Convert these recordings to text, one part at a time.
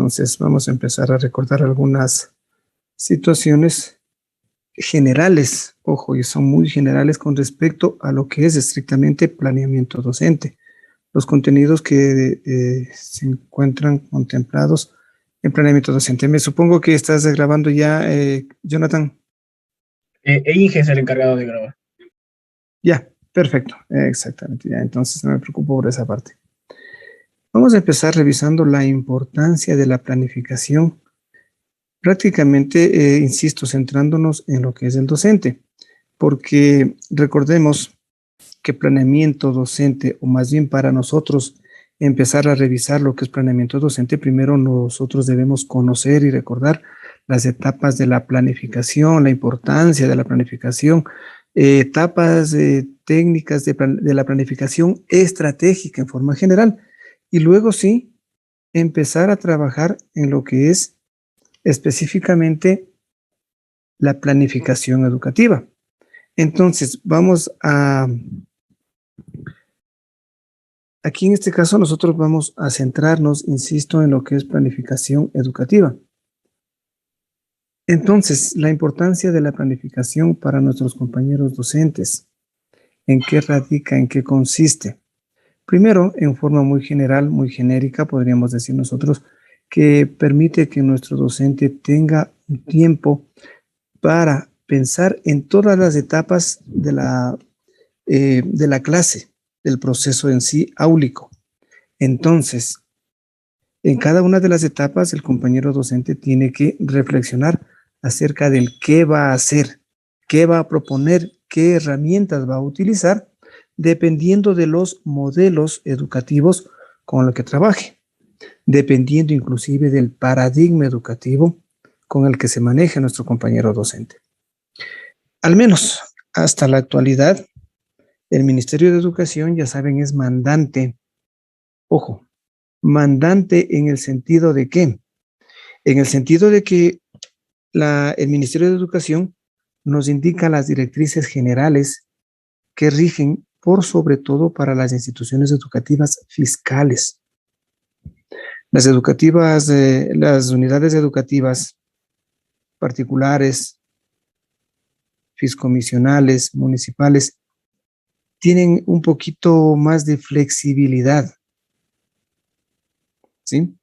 Entonces vamos a empezar a recordar algunas situaciones generales, ojo, y son muy generales con respecto a lo que es estrictamente planeamiento docente. Los contenidos que se encuentran contemplados en planeamiento docente. Me supongo que estás grabando ya, Jonathan. Inge es el encargado de grabar. Ya, perfecto, exactamente, ya, entonces no me preocupo por esa parte. Vamos a empezar revisando la importancia de la planificación, prácticamente, insisto, centrándonos en lo que es el docente, porque recordemos que planeamiento docente, o más bien para nosotros empezar a revisar lo que es planeamiento docente, primero nosotros debemos conocer y recordar las etapas de la planificación, la importancia de la planificación, etapas técnicas de la planificación estratégica en forma general, y luego sí, empezar a trabajar en lo que es específicamente la planificación educativa. Entonces, aquí en este caso nosotros vamos a centrarnos, insisto, en lo que es planificación educativa. Entonces, la importancia de la planificación para nuestros compañeros docentes. ¿En qué radica? ¿En qué consiste? Primero, en forma muy general, muy genérica, podríamos decir nosotros, que permite que nuestro docente tenga un tiempo para pensar en todas las etapas de la clase, del proceso en sí áulico. Entonces, en cada una de las etapas, el compañero docente tiene que reflexionar acerca del qué va a hacer, qué va a proponer, qué herramientas va a utilizar, dependiendo de los modelos educativos con los que trabaje, dependiendo inclusive del paradigma educativo con el que se maneja nuestro compañero docente. Al menos hasta la actualidad, el Ministerio de Educación, ya saben, es mandante. Ojo, mandante en el sentido de qué? En el sentido de que el Ministerio de Educación nos indica las directrices generales que rigen por sobre todo para las instituciones educativas fiscales. Las unidades educativas particulares, fiscomisionales, municipales, tienen un poquito más de flexibilidad, ¿sí?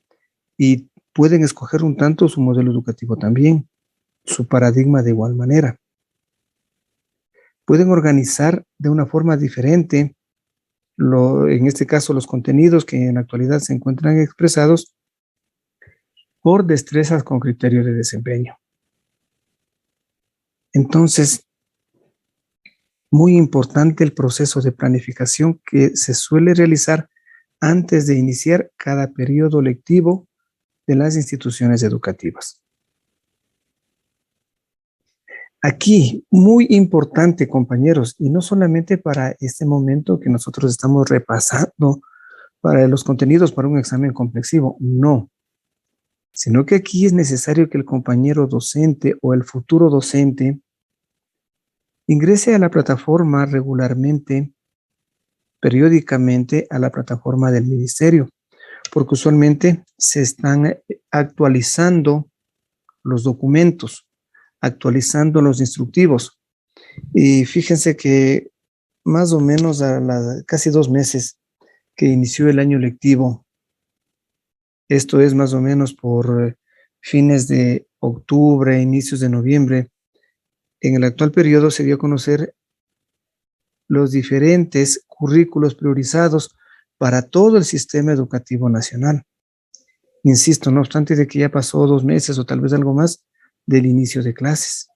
Y pueden escoger un tanto su modelo educativo también, su paradigma de igual manera. Pueden organizar de una forma diferente, en este caso, los contenidos que en la actualidad se encuentran expresados por destrezas con criterios de desempeño. Entonces, muy importante el proceso de planificación que se suele realizar antes de iniciar cada periodo lectivo de las instituciones educativas. Aquí, muy importante, compañeros, y no solamente para este momento que nosotros estamos repasando para los contenidos para un examen complexivo, no, sino que aquí es necesario que el compañero docente o el futuro docente ingrese a la plataforma regularmente, periódicamente a la plataforma del ministerio, porque usualmente se están actualizando los documentos, actualizando los instructivos. Y fíjense que más o menos casi 2 meses que inició el año lectivo, esto es más o menos por fines de octubre, inicios de noviembre, en el actual periodo se dio a conocer los diferentes currículos priorizados para todo el sistema educativo nacional. Insisto, no obstante de que ya pasó 2 meses o tal vez algo más del inicio de clases.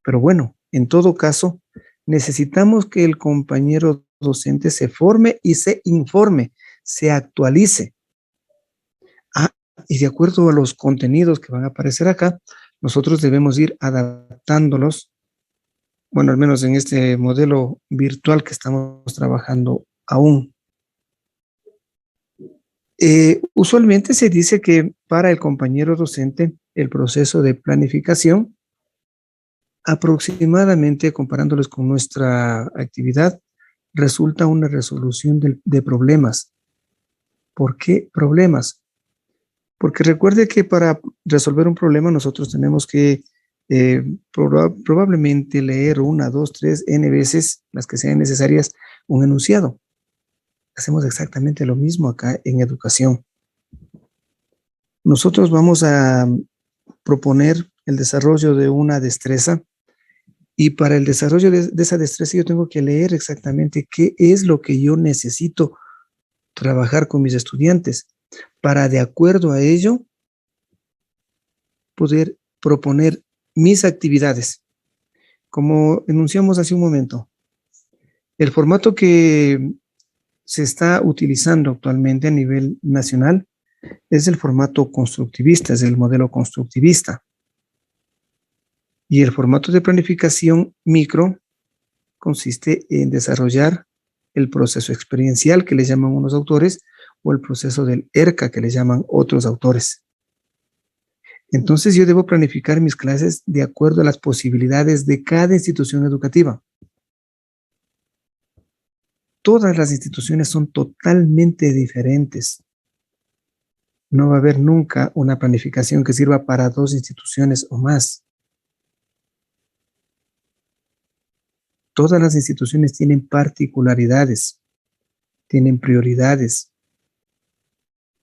Pero bueno, en todo caso, necesitamos que el compañero docente se forme y se informe, se actualice. Y de acuerdo a los contenidos que van a aparecer acá, nosotros debemos ir adaptándolos, bueno, al menos en este modelo virtual que estamos trabajando aún. Usualmente se dice que para el compañero docente el proceso de planificación, aproximadamente comparándolos con nuestra actividad, resulta una resolución de problemas. ¿Por qué problemas? Porque recuerde que para resolver un problema nosotros tenemos que probablemente leer una, dos, tres, n veces, las que sean necesarias, un enunciado. Hacemos exactamente lo mismo acá en educación. Nosotros vamos a proponer el desarrollo de una destreza y para el desarrollo de esa destreza yo tengo que leer exactamente qué es lo que yo necesito trabajar con mis estudiantes para de acuerdo a ello poder proponer mis actividades. Como enunciamos hace un momento, el formato que se está utilizando actualmente a nivel nacional es el formato constructivista, es el modelo constructivista. Y el formato de planificación micro consiste en desarrollar el proceso experiencial que le llaman unos autores o el proceso del ERCA que le llaman otros autores. Entonces yo debo planificar mis clases de acuerdo a las posibilidades de cada institución educativa. Todas las instituciones son totalmente diferentes. No va a haber nunca una planificación que sirva para 2 instituciones o más. Todas las instituciones tienen particularidades, tienen prioridades,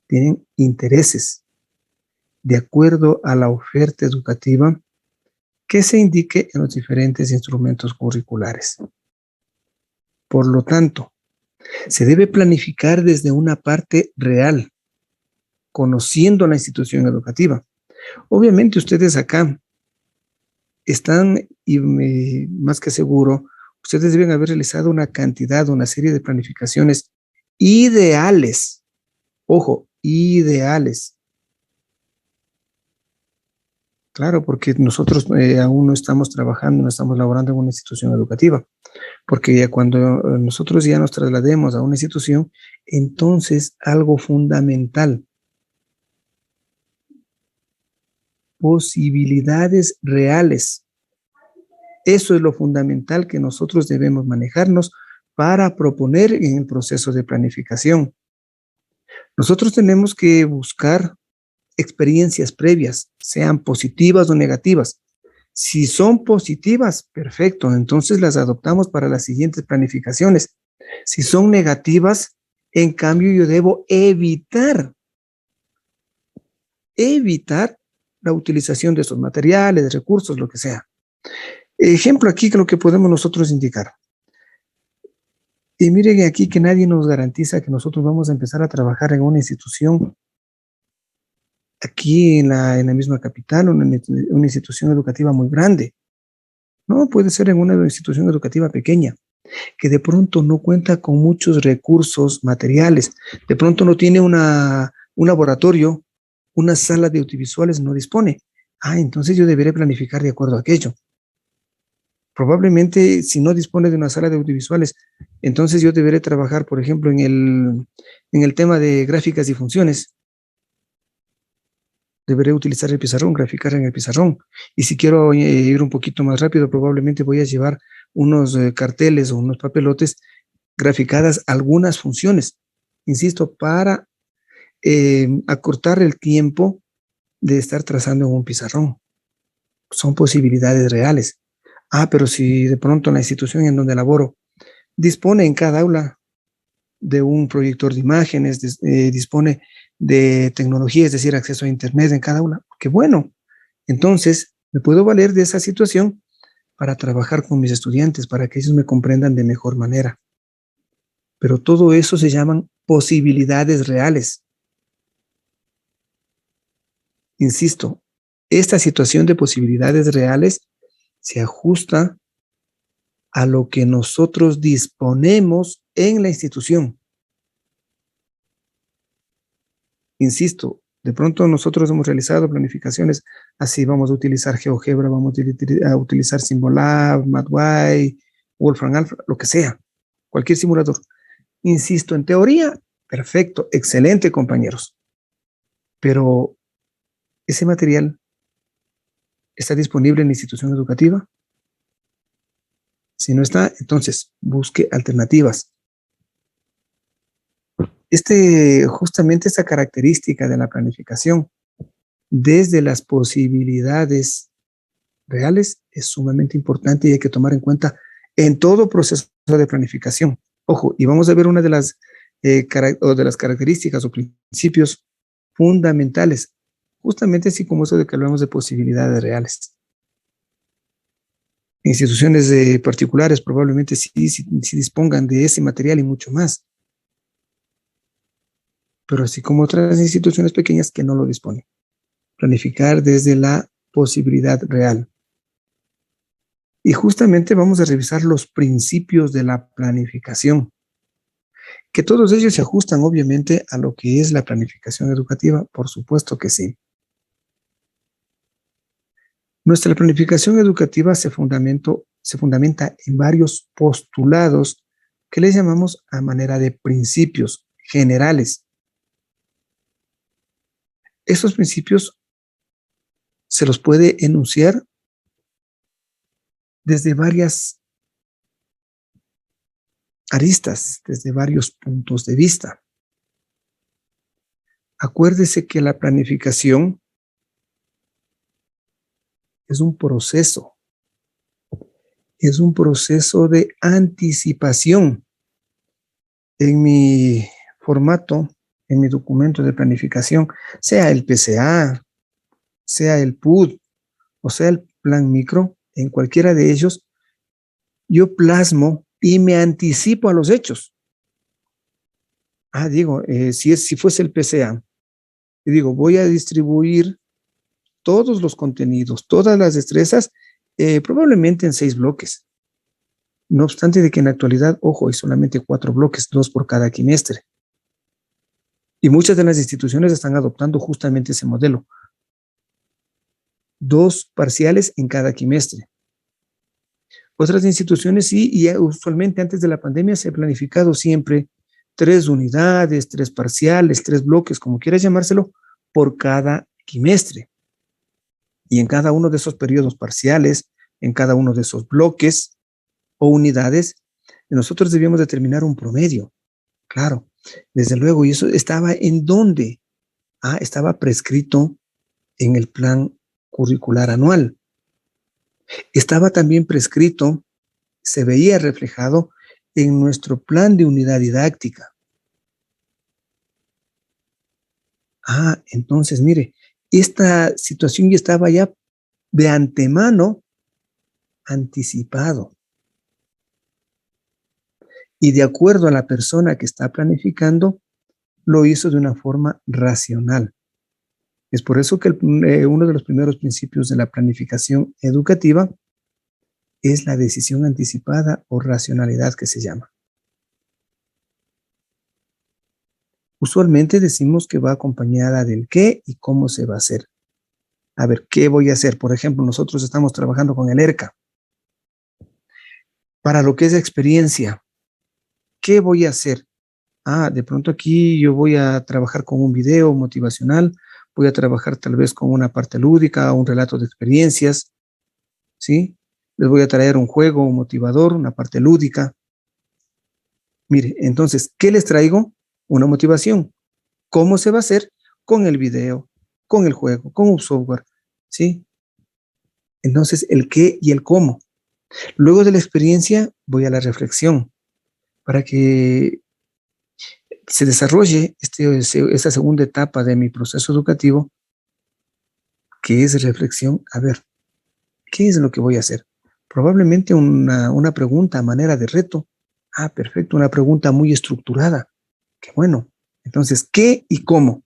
tienen intereses, de acuerdo a la oferta educativa que se indique en los diferentes instrumentos curriculares. Por lo tanto, se debe planificar desde una parte real, conociendo la institución educativa. Obviamente ustedes acá están, y más que seguro, ustedes deben haber realizado una cantidad, una serie de planificaciones ideales. Ojo, ideales. Claro, porque nosotros aún no estamos trabajando, no estamos laborando en una institución educativa. Porque ya cuando nosotros ya nos traslademos a una institución, entonces algo fundamental, posibilidades reales. Eso es lo fundamental que nosotros debemos manejarnos para proponer en el proceso de planificación. Nosotros tenemos que buscar experiencias previas, sean positivas o negativas. Si son positivas, perfecto, entonces las adoptamos para las siguientes planificaciones. Si son negativas, en cambio yo debo evitar la utilización de estos materiales, recursos, lo que sea. Ejemplo aquí que lo que podemos nosotros indicar. Y miren aquí que nadie nos garantiza que nosotros vamos a empezar a trabajar en una institución aquí en la misma capital, una institución educativa muy grande. No, puede ser en una institución educativa pequeña, que de pronto no cuenta con muchos recursos materiales, de pronto no tiene un laboratorio, una sala de audiovisuales, no dispone. Entonces yo deberé planificar de acuerdo a aquello. Probablemente si no dispone de una sala de audiovisuales, entonces yo deberé trabajar, por ejemplo, en el tema de gráficas y funciones. Deberé utilizar el pizarrón, graficar en el pizarrón. Y si quiero ir un poquito más rápido, probablemente voy a llevar unos carteles o unos papelotes graficadas algunas funciones, insisto, para acortar el tiempo de estar trazando en un pizarrón. Son posibilidades reales. Pero si de pronto la institución en donde laboro dispone en cada aula de un proyector de imágenes, dispone de tecnología, es decir, acceso a internet en cada aula, qué bueno. Entonces, me puedo valer de esa situación para trabajar con mis estudiantes, para que ellos me comprendan de mejor manera. Pero todo eso se llaman posibilidades reales. Insisto, esta situación de posibilidades reales se ajusta a lo que nosotros disponemos en la institución. Insisto, de pronto nosotros hemos realizado planificaciones así, vamos a utilizar GeoGebra, vamos a utilizar Symbolab, MathWise, Wolfram Alpha, lo que sea, cualquier simulador. Insisto, en teoría, perfecto, excelente, compañeros. Pero ese material está disponible en la institución educativa. Si no está, entonces busque alternativas. Justamente esta característica de la planificación desde las posibilidades reales es sumamente importante y hay que tomar en cuenta en todo proceso de planificación. Ojo, y vamos a ver una de las, de las características o principios fundamentales, justamente así como eso de que hablamos de posibilidades reales. Instituciones particulares probablemente sí dispongan de ese material y mucho más, pero así como otras instituciones pequeñas que no lo disponen. Planificar desde la posibilidad real. Y justamente vamos a revisar los principios de la planificación, que todos ellos se ajustan obviamente a lo que es la planificación educativa, por supuesto que sí. Nuestra planificación educativa se fundamenta en varios postulados que les llamamos a manera de principios generales. Estos principios se los puede enunciar desde varias aristas, desde varios puntos de vista. Acuérdese que la planificación es un proceso de anticipación. En mi formato, en mi documento de planificación, sea el PCA, sea el PUD o sea el plan micro, en cualquiera de ellos, yo plasmo y me anticipo a los hechos. Si fuese el PCA, digo, voy a distribuir todos los contenidos, todas las destrezas, probablemente en 6 bloques. No obstante de que en la actualidad, ojo, hay solamente 4 bloques, 2 por cada quimestre. Y muchas de las instituciones están adoptando justamente ese modelo. 2 parciales en cada quimestre. Otras instituciones sí, y usualmente antes de la pandemia se ha planificado siempre 3 unidades, 3 parciales, 3 bloques, como quieras llamárselo, por cada quimestre. Y en cada uno de esos periodos parciales, en cada uno de esos bloques o unidades, nosotros debíamos determinar un promedio. Claro, desde luego, y eso estaba ¿en dónde? Estaba prescrito en el plan curricular anual. Estaba también prescrito, se veía reflejado en nuestro plan de unidad didáctica. Entonces, mire, esta situación ya estaba ya de antemano anticipado. Y de acuerdo a la persona que está planificando, lo hizo de una forma racional. Es por eso que uno de los primeros principios de la planificación educativa es la decisión anticipada o racionalidad que se llama. Usualmente decimos que va acompañada del qué y cómo se va a hacer. A ver, ¿qué voy a hacer? Por ejemplo, nosotros estamos trabajando con el ERCA. Para lo que es experiencia, ¿qué voy a hacer? De pronto aquí yo voy a trabajar con un video motivacional, voy a trabajar tal vez con una parte lúdica, un relato de experiencias, ¿sí? Les voy a traer un juego motivador, una parte lúdica. Mire, entonces, ¿qué les traigo? Una motivación. ¿Cómo se va a hacer? Con el video, con el juego, con un software, ¿sí? Entonces, el qué y el cómo. Luego de la experiencia, voy a la reflexión para que se desarrolle esta segunda etapa de mi proceso educativo, que es reflexión. A ver, ¿qué es lo que voy a hacer? Probablemente una pregunta a manera de reto. Perfecto, una pregunta muy estructurada. Qué bueno. Entonces, ¿qué y cómo?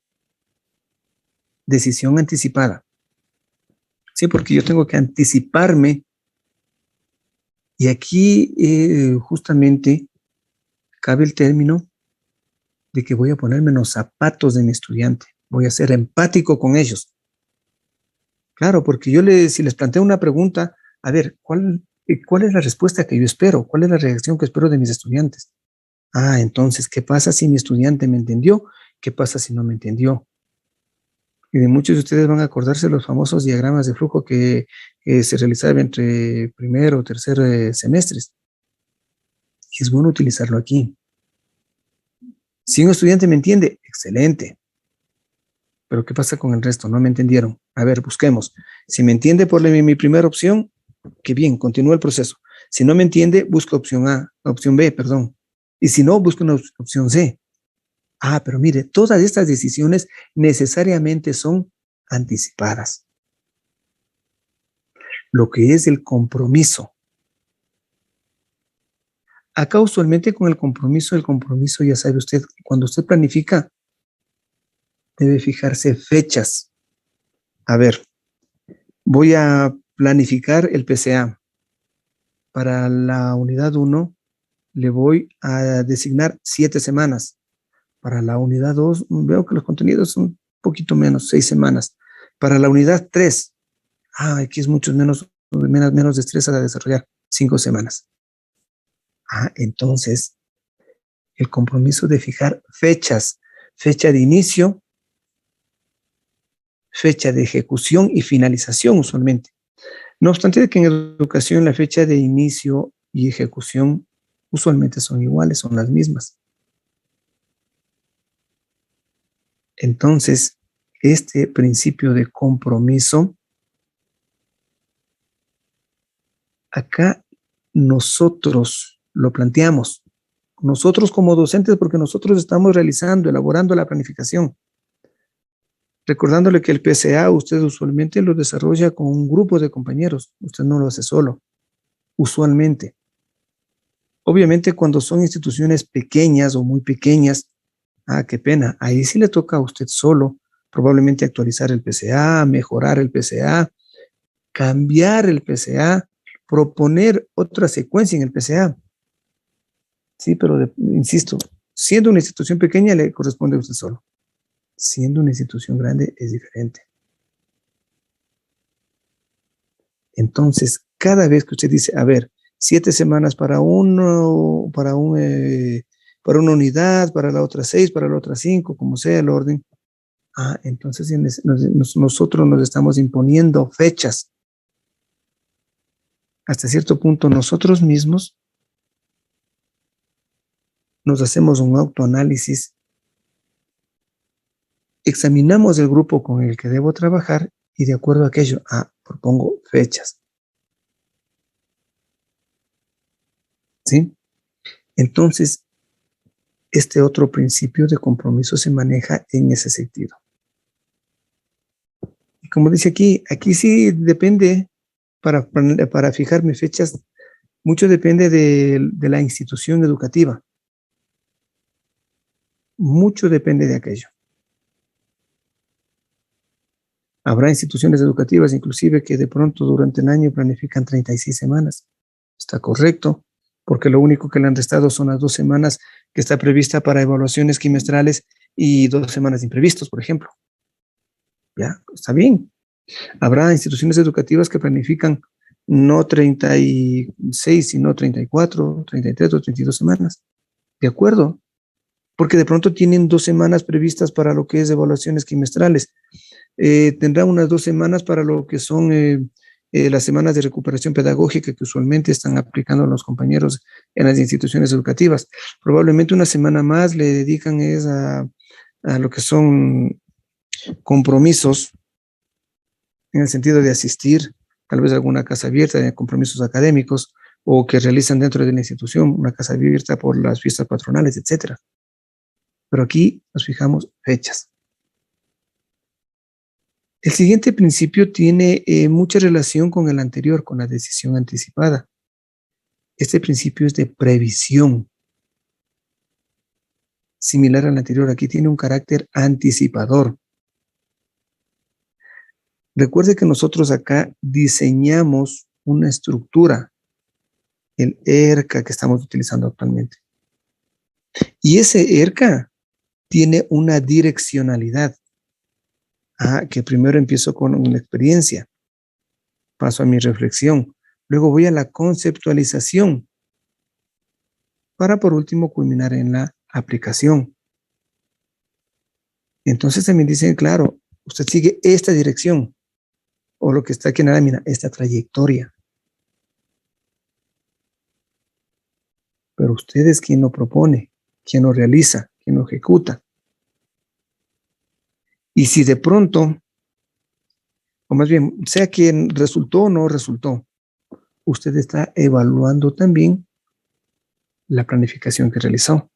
Decisión anticipada. Sí, porque yo tengo que anticiparme. Y aquí justamente cabe el término de que voy a ponerme en los zapatos de mi estudiante. Voy a ser empático con ellos. Claro, porque si les planteo una pregunta, a ver, ¿cuál es la respuesta que yo espero? ¿Cuál es la reacción que espero de mis estudiantes? Entonces, ¿qué pasa si mi estudiante me entendió? ¿Qué pasa si no me entendió? Y de muchos de ustedes van a acordarse los famosos diagramas de flujo que se realizaban entre primero o tercer semestres. Y es bueno utilizarlo aquí. Si un estudiante me entiende, excelente. Pero ¿qué pasa con el resto? No me entendieron. A ver, busquemos. Si me entiende por mi primera opción, qué bien, continúa el proceso. Si no me entiende, busco opción B, perdón. Y si no, busco una opción C. Ah, pero mire, todas estas decisiones necesariamente son anticipadas. Lo que es el compromiso. Acá usualmente con el compromiso ya sabe usted, cuando usted planifica, debe fijarse fechas. A ver, voy a planificar el PCA. Para la unidad 1 le voy a designar 7 semanas. Para la unidad 2 veo que los contenidos son un poquito menos, 6 semanas. Para la unidad 3, aquí es mucho menos destreza a desarrollar, 5 semanas. Entonces, el compromiso de fijar fechas, fecha de inicio, fecha de ejecución y finalización usualmente. No obstante de que en educación la fecha de inicio y ejecución usualmente son iguales, son las mismas. Entonces, este principio de compromiso, acá nosotros lo planteamos. Nosotros como docentes, porque nosotros estamos elaborando la planificación. Recordándole que el PCA usted usualmente lo desarrolla con un grupo de compañeros. Usted no lo hace solo, usualmente. Obviamente cuando son instituciones pequeñas o muy pequeñas, qué pena, ahí sí le toca a usted solo, probablemente actualizar el PCA, mejorar el PCA, cambiar el PCA, proponer otra secuencia en el PCA. Sí, pero insisto, siendo una institución pequeña le corresponde a usted solo. Siendo una institución grande es diferente. Entonces, cada vez que usted dice, a ver, 7 semanas para una unidad, para la otra 6, para la otra 5, como sea el orden. Entonces nosotros nos estamos imponiendo fechas. Hasta cierto punto nosotros mismos nos hacemos un autoanálisis, examinamos el grupo con el que debo trabajar y de acuerdo a aquello, propongo fechas. ¿Sí? Entonces, este otro principio de compromiso se maneja en ese sentido. Y como dice aquí sí depende, para fijarme fechas, mucho depende de la institución educativa. Mucho depende de aquello. Habrá instituciones educativas inclusive que de pronto durante el año planifican 36 semanas. Está correcto, porque lo único que le han restado son las 2 semanas que está prevista para evaluaciones trimestrales y 2 semanas de imprevistos, por ejemplo. Ya, está bien. Habrá instituciones educativas que planifican no 36, sino 34, 33 o 32 semanas. De acuerdo, porque de pronto tienen 2 semanas previstas para lo que es evaluaciones trimestrales. Tendrán unas 2 semanas para lo que son las semanas de recuperación pedagógica que usualmente están aplicando los compañeros en las instituciones educativas. Probablemente una semana más le dedican a lo que son compromisos en el sentido de asistir tal vez a alguna casa abierta de compromisos académicos o que realizan dentro de la institución una casa abierta por las fiestas patronales, etc. Pero aquí nos fijamos fechas. El siguiente principio tiene mucha relación con el anterior, con la decisión anticipada. Este principio es de previsión. Similar al anterior, aquí tiene un carácter anticipador. Recuerde que nosotros acá diseñamos una estructura, el ERCA que estamos utilizando actualmente. Y ese ERCA tiene una direccionalidad. Que primero empiezo con una experiencia, paso a mi reflexión, luego voy a la conceptualización, para por último culminar en la aplicación. Entonces también dicen, claro, usted sigue esta dirección, o lo que está aquí en la lámina, esta trayectoria. Pero usted es quien lo propone, quien lo realiza. quien lo ejecuta. Y si de pronto, o más bien, sea quien resultó o no resultó, usted está evaluando también la planificación que realizó.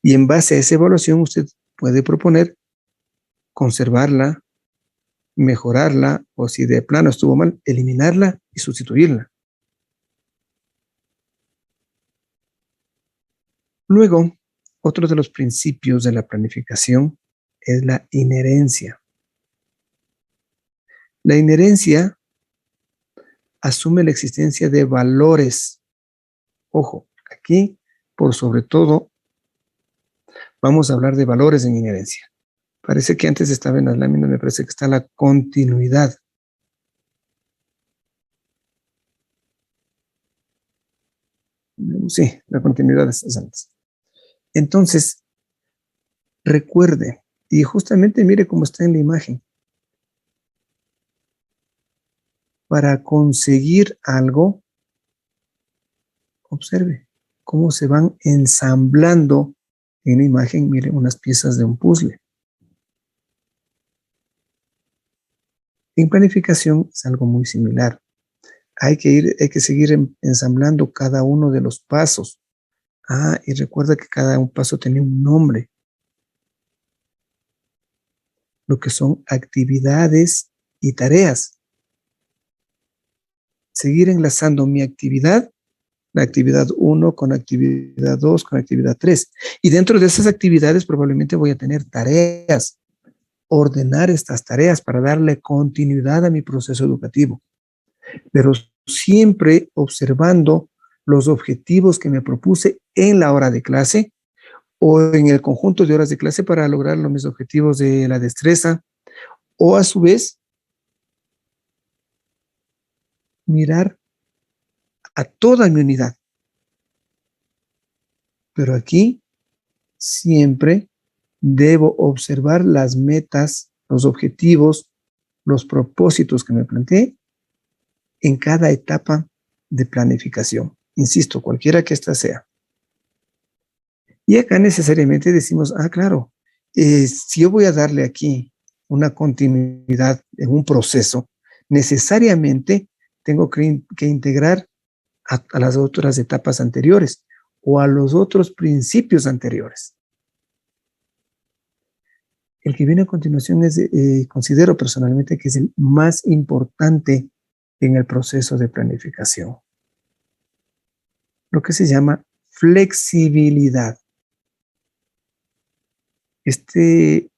Y en base a esa evaluación, usted puede proponer conservarla, mejorarla, o si de plano estuvo mal, eliminarla y sustituirla. Luego, otro de los principios de la planificación es la inherencia. La inherencia asume la existencia de valores. Ojo, aquí, por sobre todo, vamos a hablar de valores en inherencia. Parece que antes estaba en las láminas, me parece que está la continuidad. Sí, la continuidad es antes. Entonces, recuerde, y justamente mire cómo está en la imagen. Para conseguir algo, observe cómo se van ensamblando en la imagen, mire, unas piezas de un puzzle. En planificación es algo muy similar. Hay que seguir ensamblando cada uno de los pasos. Y recuerda que cada un paso tenía un nombre. Lo que son actividades y tareas. Seguir enlazando mi actividad, la actividad 1 con actividad 2, con actividad 3. Y dentro de esas actividades probablemente voy a tener tareas. Ordenar estas tareas para darle continuidad a mi proceso educativo. Pero siempre observando los objetivos que me propuse en la hora de clase o en el conjunto de horas de clase para lograr mis objetivos de la destreza, o a su vez mirar a toda mi unidad. Pero aquí siempre debo observar las metas, los objetivos, los propósitos que me planteé en cada etapa de planificación. Insisto, cualquiera que ésta sea. Y acá necesariamente decimos, claro, si yo voy a darle aquí una continuidad en un proceso, necesariamente tengo que integrar a las otras etapas anteriores o a los otros principios anteriores. El que viene a continuación es, considero personalmente que es el más importante en el proceso de planificación. Lo que se llama flexibilidad. Este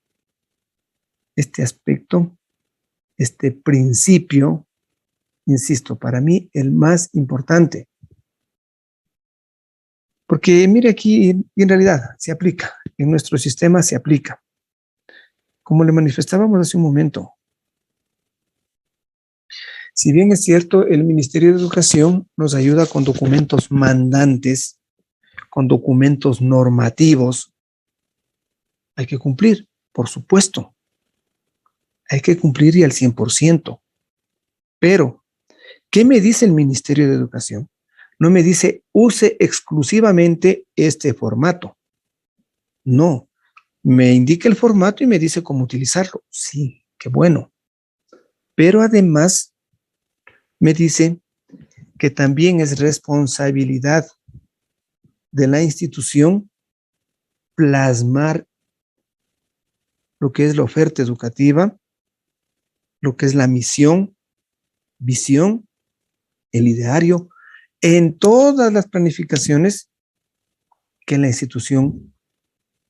aspecto, este principio, insisto, para mí el más importante. Porque mire aquí, en realidad se aplica, en nuestro sistema se aplica. Como le manifestábamos hace un momento, si bien es cierto, el Ministerio de Educación nos ayuda con documentos mandantes, con documentos normativos, hay que cumplir, por supuesto. Hay que cumplir y al 100%. Pero, ¿qué me dice el Ministerio de Educación? No me dice, use exclusivamente este formato. No, me indica el formato y me dice cómo utilizarlo. Sí, qué bueno. Pero además, me dice que también es responsabilidad de la institución plasmar lo que es la oferta educativa, lo que es la misión, visión, el ideario, en todas las planificaciones que la institución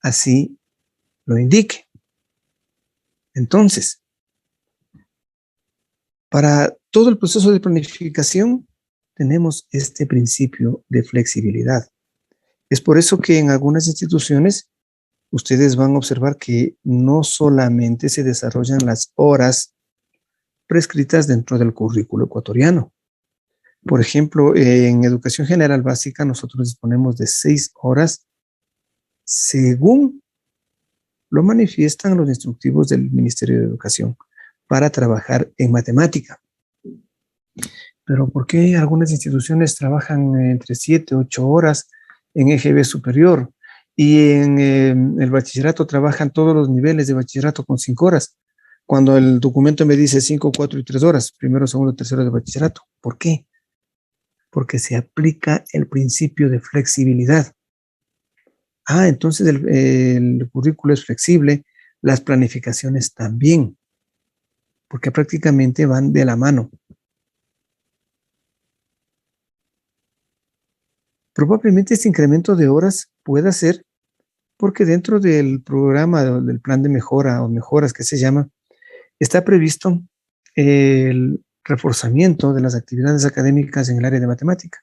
así lo indique. Entonces, para todo el proceso de planificación tenemos este principio de flexibilidad. Es por eso que en algunas instituciones ustedes van a observar que no solamente se desarrollan las horas prescritas dentro del currículo ecuatoriano. Por ejemplo, en educación general básica nosotros disponemos de 6 horas según lo manifiestan los instructivos del Ministerio de Educación para trabajar en matemática. Pero ¿por qué algunas instituciones trabajan entre 7 u 8 horas en EGB superior Y en el bachillerato trabajan todos los niveles de bachillerato con 5 horas. Cuando el documento me dice 5, 4 y 3 horas, primero, segundo, tercero de bachillerato. ¿Por qué? Porque se aplica el principio de flexibilidad. Entonces el currículo es flexible, las planificaciones también, porque prácticamente van de la mano. Probablemente este incremento de horas pueda ser porque dentro del programa del plan de mejora o mejoras que se llama, está previsto el reforzamiento de las actividades académicas en el área de matemática.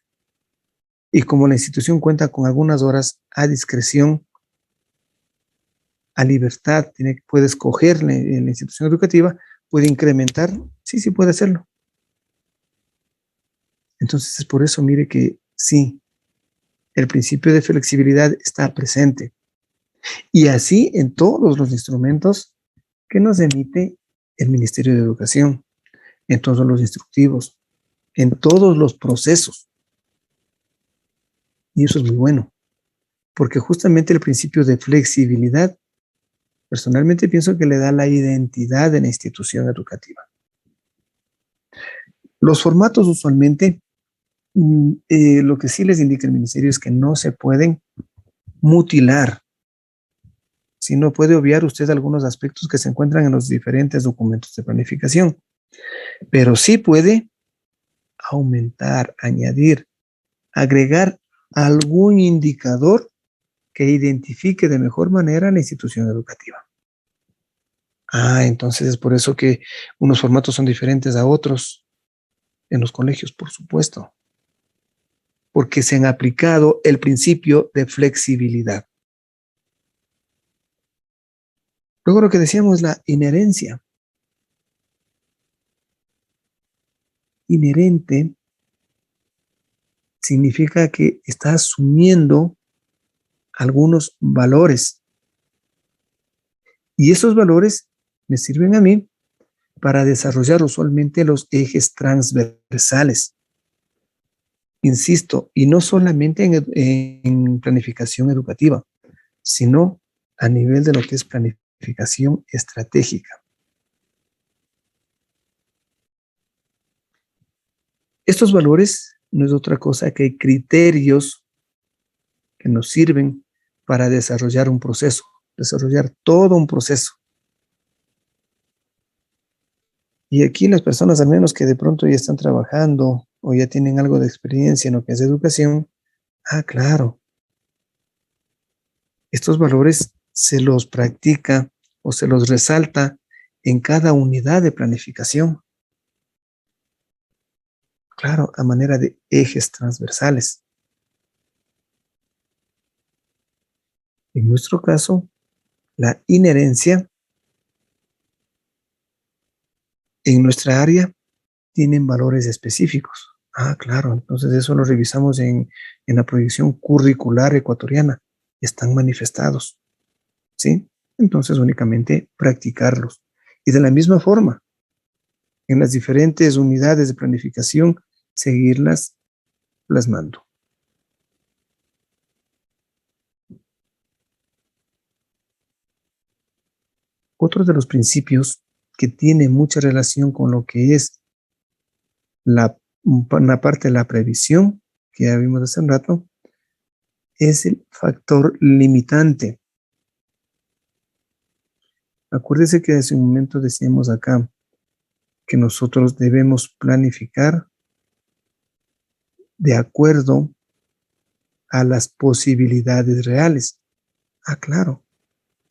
Y como la institución cuenta con algunas horas a discreción, a libertad, puede escoger en la institución educativa, puede incrementar, sí puede hacerlo. Entonces es por eso, mire que sí, el principio de flexibilidad está presente. Y así en todos los instrumentos que nos emite el Ministerio de Educación, en todos los instructivos, en todos los procesos. Y eso es muy bueno, porque justamente el principio de flexibilidad, personalmente pienso que le da la identidad de la institución educativa. Los formatos usualmente, lo que sí les indica el Ministerio es que no se pueden mutilar, sino puede obviar usted algunos aspectos que se encuentran en los diferentes documentos de planificación, pero sí puede aumentar, añadir, agregar algún indicador que identifique de mejor manera la institución educativa. Entonces es por eso que unos formatos son diferentes a otros en los colegios, por supuesto, porque se han aplicado el principio de flexibilidad. Luego lo que decíamos, la inherencia. Inherente significa que está asumiendo algunos valores. Y esos valores me sirven a mí para desarrollar usualmente los ejes transversales. Insisto, y no solamente en planificación educativa, sino a nivel de lo que es planificación estratégica. Estos valores no es otra cosa que criterios que nos sirven para desarrollar un proceso, desarrollar todo un proceso. Y aquí las personas, al menos que de pronto ya están trabajando o ya tienen algo de experiencia en lo que es educación, claro, estos valores se los practica o se los resalta en cada unidad de planificación. Claro, a manera de ejes transversales. En nuestro caso, la inherencia en nuestra área tienen valores específicos. Claro, entonces eso lo revisamos en la proyección curricular ecuatoriana. Están manifestados, ¿sí? Entonces únicamente practicarlos. Y de la misma forma, en las diferentes unidades de planificación, seguirlas plasmando. Otro de los principios que tiene mucha relación con lo que es una parte de la previsión, que ya vimos hace un rato, es el factor limitante. Acuérdese que hace un momento decíamos acá que nosotros debemos planificar de acuerdo a las posibilidades reales. Claro,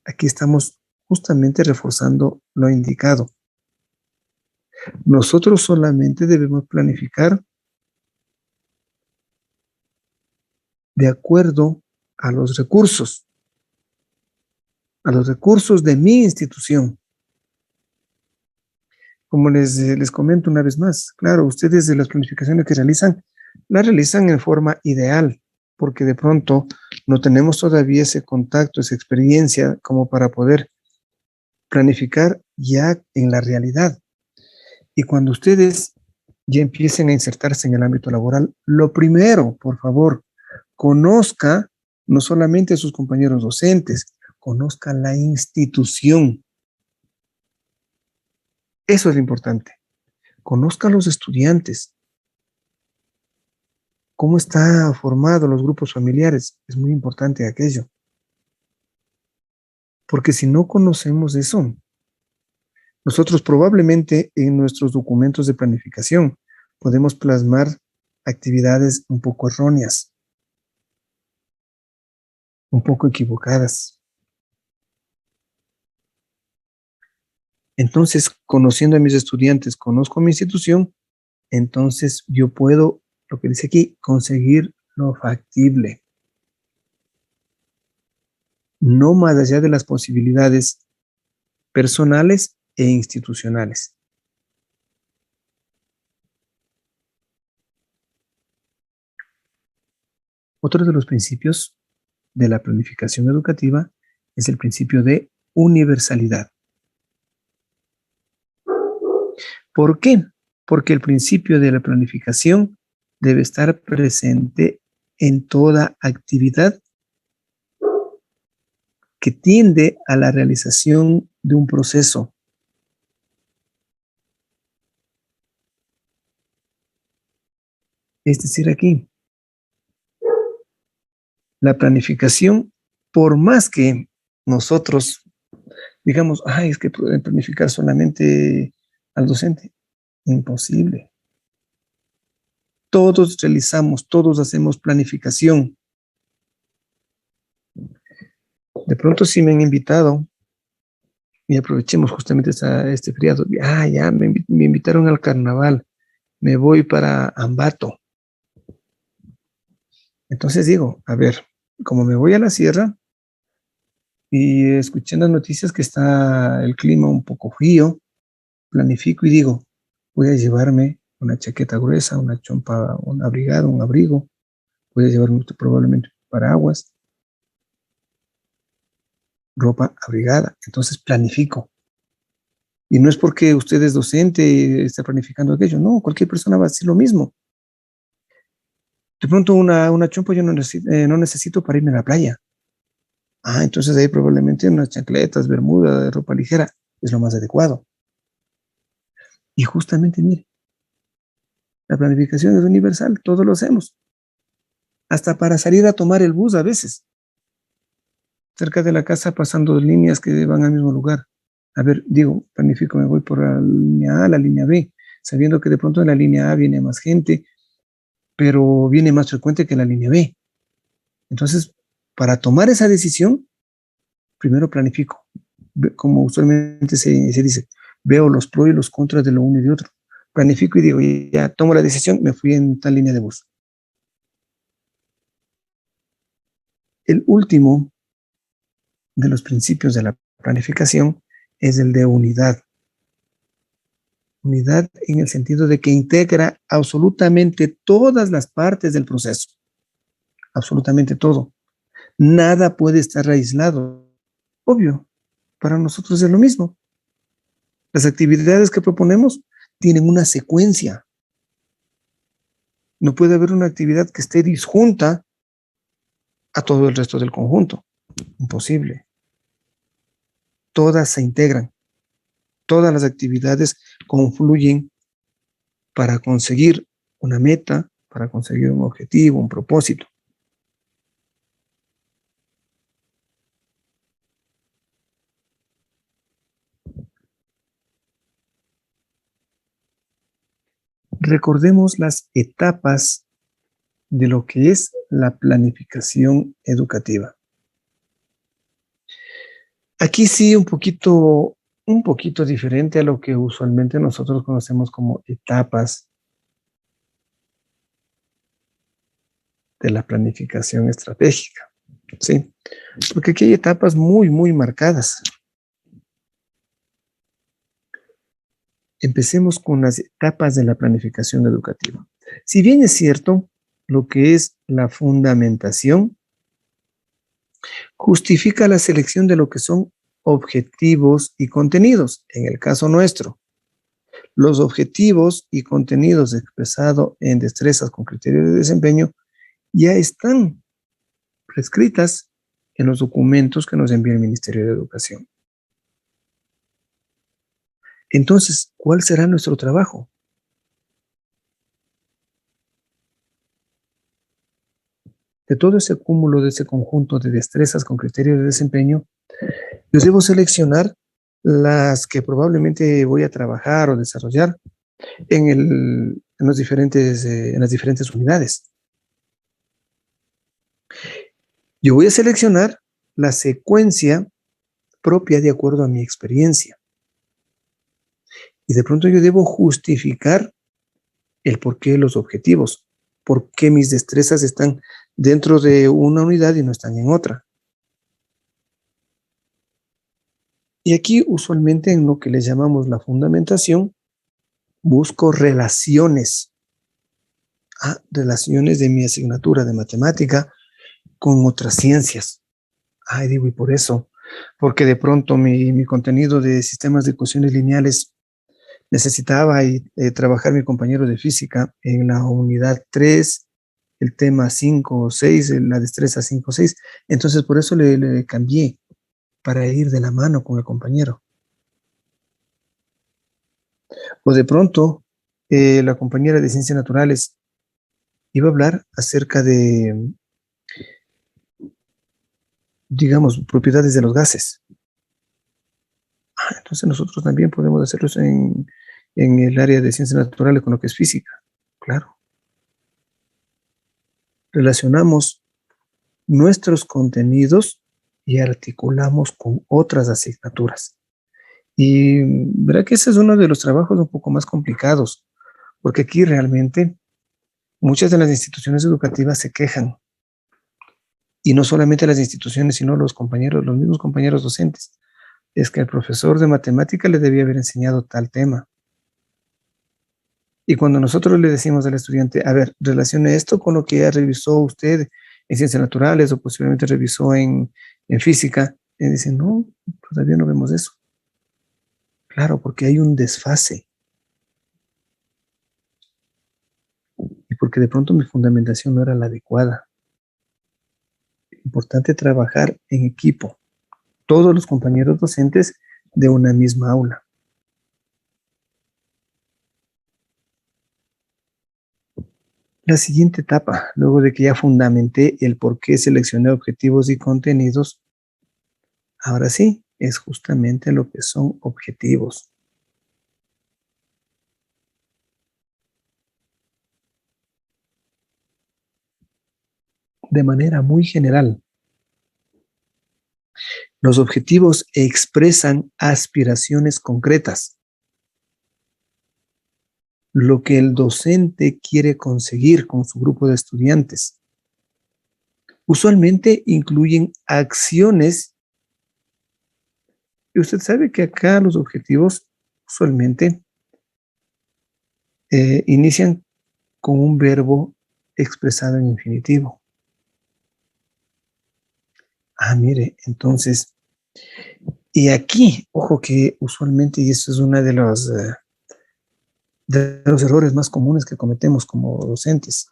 aquí estamos justamente reforzando lo indicado. Nosotros solamente debemos planificar de acuerdo a los recursos de mi institución. Como les comento una vez más, claro, ustedes de las planificaciones que realizan, las realizan en forma ideal, porque de pronto no tenemos todavía ese contacto, esa experiencia como para poder planificar ya en la realidad. Y cuando ustedes ya empiecen a insertarse en el ámbito laboral, lo primero, por favor, conozca no solamente a sus compañeros docentes, conozca la institución. Eso es lo importante. Conozca a los estudiantes. ¿Cómo están formados los grupos familiares? Es muy importante aquello. Porque si no conocemos eso, nosotros probablemente en nuestros documentos de planificación podemos plasmar actividades un poco erróneas, un poco equivocadas. Entonces, conociendo a mis estudiantes, conozco mi institución, entonces yo puedo, lo que dice aquí, conseguir lo factible, no más allá de las posibilidades personales e institucionales. Otro de los principios de la planificación educativa es el principio de universalidad. ¿Por qué? Porque el principio de la planificación debe estar presente en toda actividad que tiende a la realización de un proceso. Es decir, aquí, la planificación, por más que nosotros digamos, ay, es que pueden planificar solamente al docente, imposible. Todos realizamos, todos hacemos planificación. De pronto si me han invitado, y aprovechemos justamente este feriado, ya, me invitaron al carnaval, me voy para Ambato. Entonces digo, a ver, como me voy a la sierra y escuché en las noticias que está el clima un poco frío, planifico y digo, voy a llevarme una chaqueta gruesa, una chompa, un abrigado, un abrigo, voy a llevarme probablemente paraguas, ropa abrigada. Entonces planifico. Y no es porque usted es docente y está planificando aquello, no, cualquier persona va a decir lo mismo. De pronto una chompa yo no necesito para irme a la playa. Entonces ahí probablemente unas chancletas, bermuda, ropa ligera, es lo más adecuado. Y justamente, mire, la planificación es universal, todos lo hacemos. Hasta para salir a tomar el bus a veces. Cerca de la casa pasando líneas que van al mismo lugar. A ver, digo, planifico, me voy por la línea A, la línea B, sabiendo que de pronto en la línea A viene más gente, pero viene más frecuente que la línea B. Entonces, para tomar esa decisión, primero planifico. Como usualmente se dice, veo los pros y los contras de lo uno y de otro. Planifico y digo, ya tomo la decisión, me fui en tal línea de bus. El último de los principios de la planificación es el de unidad. Unidad en el sentido de que integra absolutamente todas las partes del proceso. Absolutamente todo. Nada puede estar aislado. Obvio, para nosotros es lo mismo. Las actividades que proponemos tienen una secuencia. No puede haber una actividad que esté disjunta a todo el resto del conjunto. Imposible. Todas se integran. Todas las actividades confluyen para conseguir una meta, para conseguir un objetivo, un propósito. Recordemos las etapas de lo que es la planificación educativa. Aquí sí un poquito diferente a lo que usualmente nosotros conocemos como etapas de la planificación estratégica, ¿sí? Porque aquí hay etapas muy, muy marcadas. Empecemos con las etapas de la planificación educativa. Si bien es cierto, lo que es la fundamentación justifica la selección de lo que son objetivos y contenidos. En el caso nuestro, los objetivos y contenidos expresados en destrezas con criterios de desempeño ya están prescritas en los documentos que nos envía el Ministerio de Educación. Entonces, ¿cuál será nuestro trabajo? De todo ese cúmulo, de ese conjunto de destrezas con criterios de desempeño, yo debo seleccionar las que probablemente voy a trabajar o desarrollar en las diferentes unidades. Yo voy a seleccionar la secuencia propia de acuerdo a mi experiencia. Y de pronto yo debo justificar el porqué de los objetivos, por qué mis destrezas están dentro de una unidad y no están en otra. Y aquí usualmente en lo que le llamamos la fundamentación, busco relaciones, relaciones de mi asignatura de matemática con otras ciencias. Digo, y por eso, porque de pronto mi contenido de sistemas de ecuaciones lineales necesitaba trabajar mi compañero de física en la unidad 3, el tema 5 o 6, la destreza 5 o 6. Entonces, por eso le cambié para ir de la mano con el compañero. O de pronto, la compañera de ciencias naturales iba a hablar acerca de, digamos, propiedades de los gases. Entonces nosotros también podemos hacerlo en el área de ciencias naturales con lo que es física. Claro. Relacionamos nuestros contenidos y articulamos con otras asignaturas. Y verá que ese es uno de los trabajos un poco más complicados, porque aquí realmente muchas de las instituciones educativas se quejan. Y no solamente las instituciones, sino los mismos compañeros docentes. Es que el profesor de matemática le debía haber enseñado tal tema. Y cuando nosotros le decimos al estudiante, a ver, relacione esto con lo que ya revisó usted en ciencias naturales o posiblemente revisó en física, y dicen, no, todavía no vemos eso. Claro, porque hay un desfase. Y porque de pronto mi fundamentación no era la adecuada. Importante trabajar en equipo. Todos los compañeros docentes de una misma aula. La siguiente etapa, luego de que ya fundamenté el por qué seleccioné objetivos y contenidos, ahora sí, es justamente lo que son objetivos. De manera muy general, los objetivos expresan aspiraciones concretas, lo que el docente quiere conseguir con su grupo de estudiantes. Usualmente incluyen acciones, y usted sabe que acá los objetivos usualmente inician con un verbo expresado en infinitivo. Mire, entonces, y aquí, ojo que usualmente, y eso es uno de los errores más comunes que cometemos como docentes.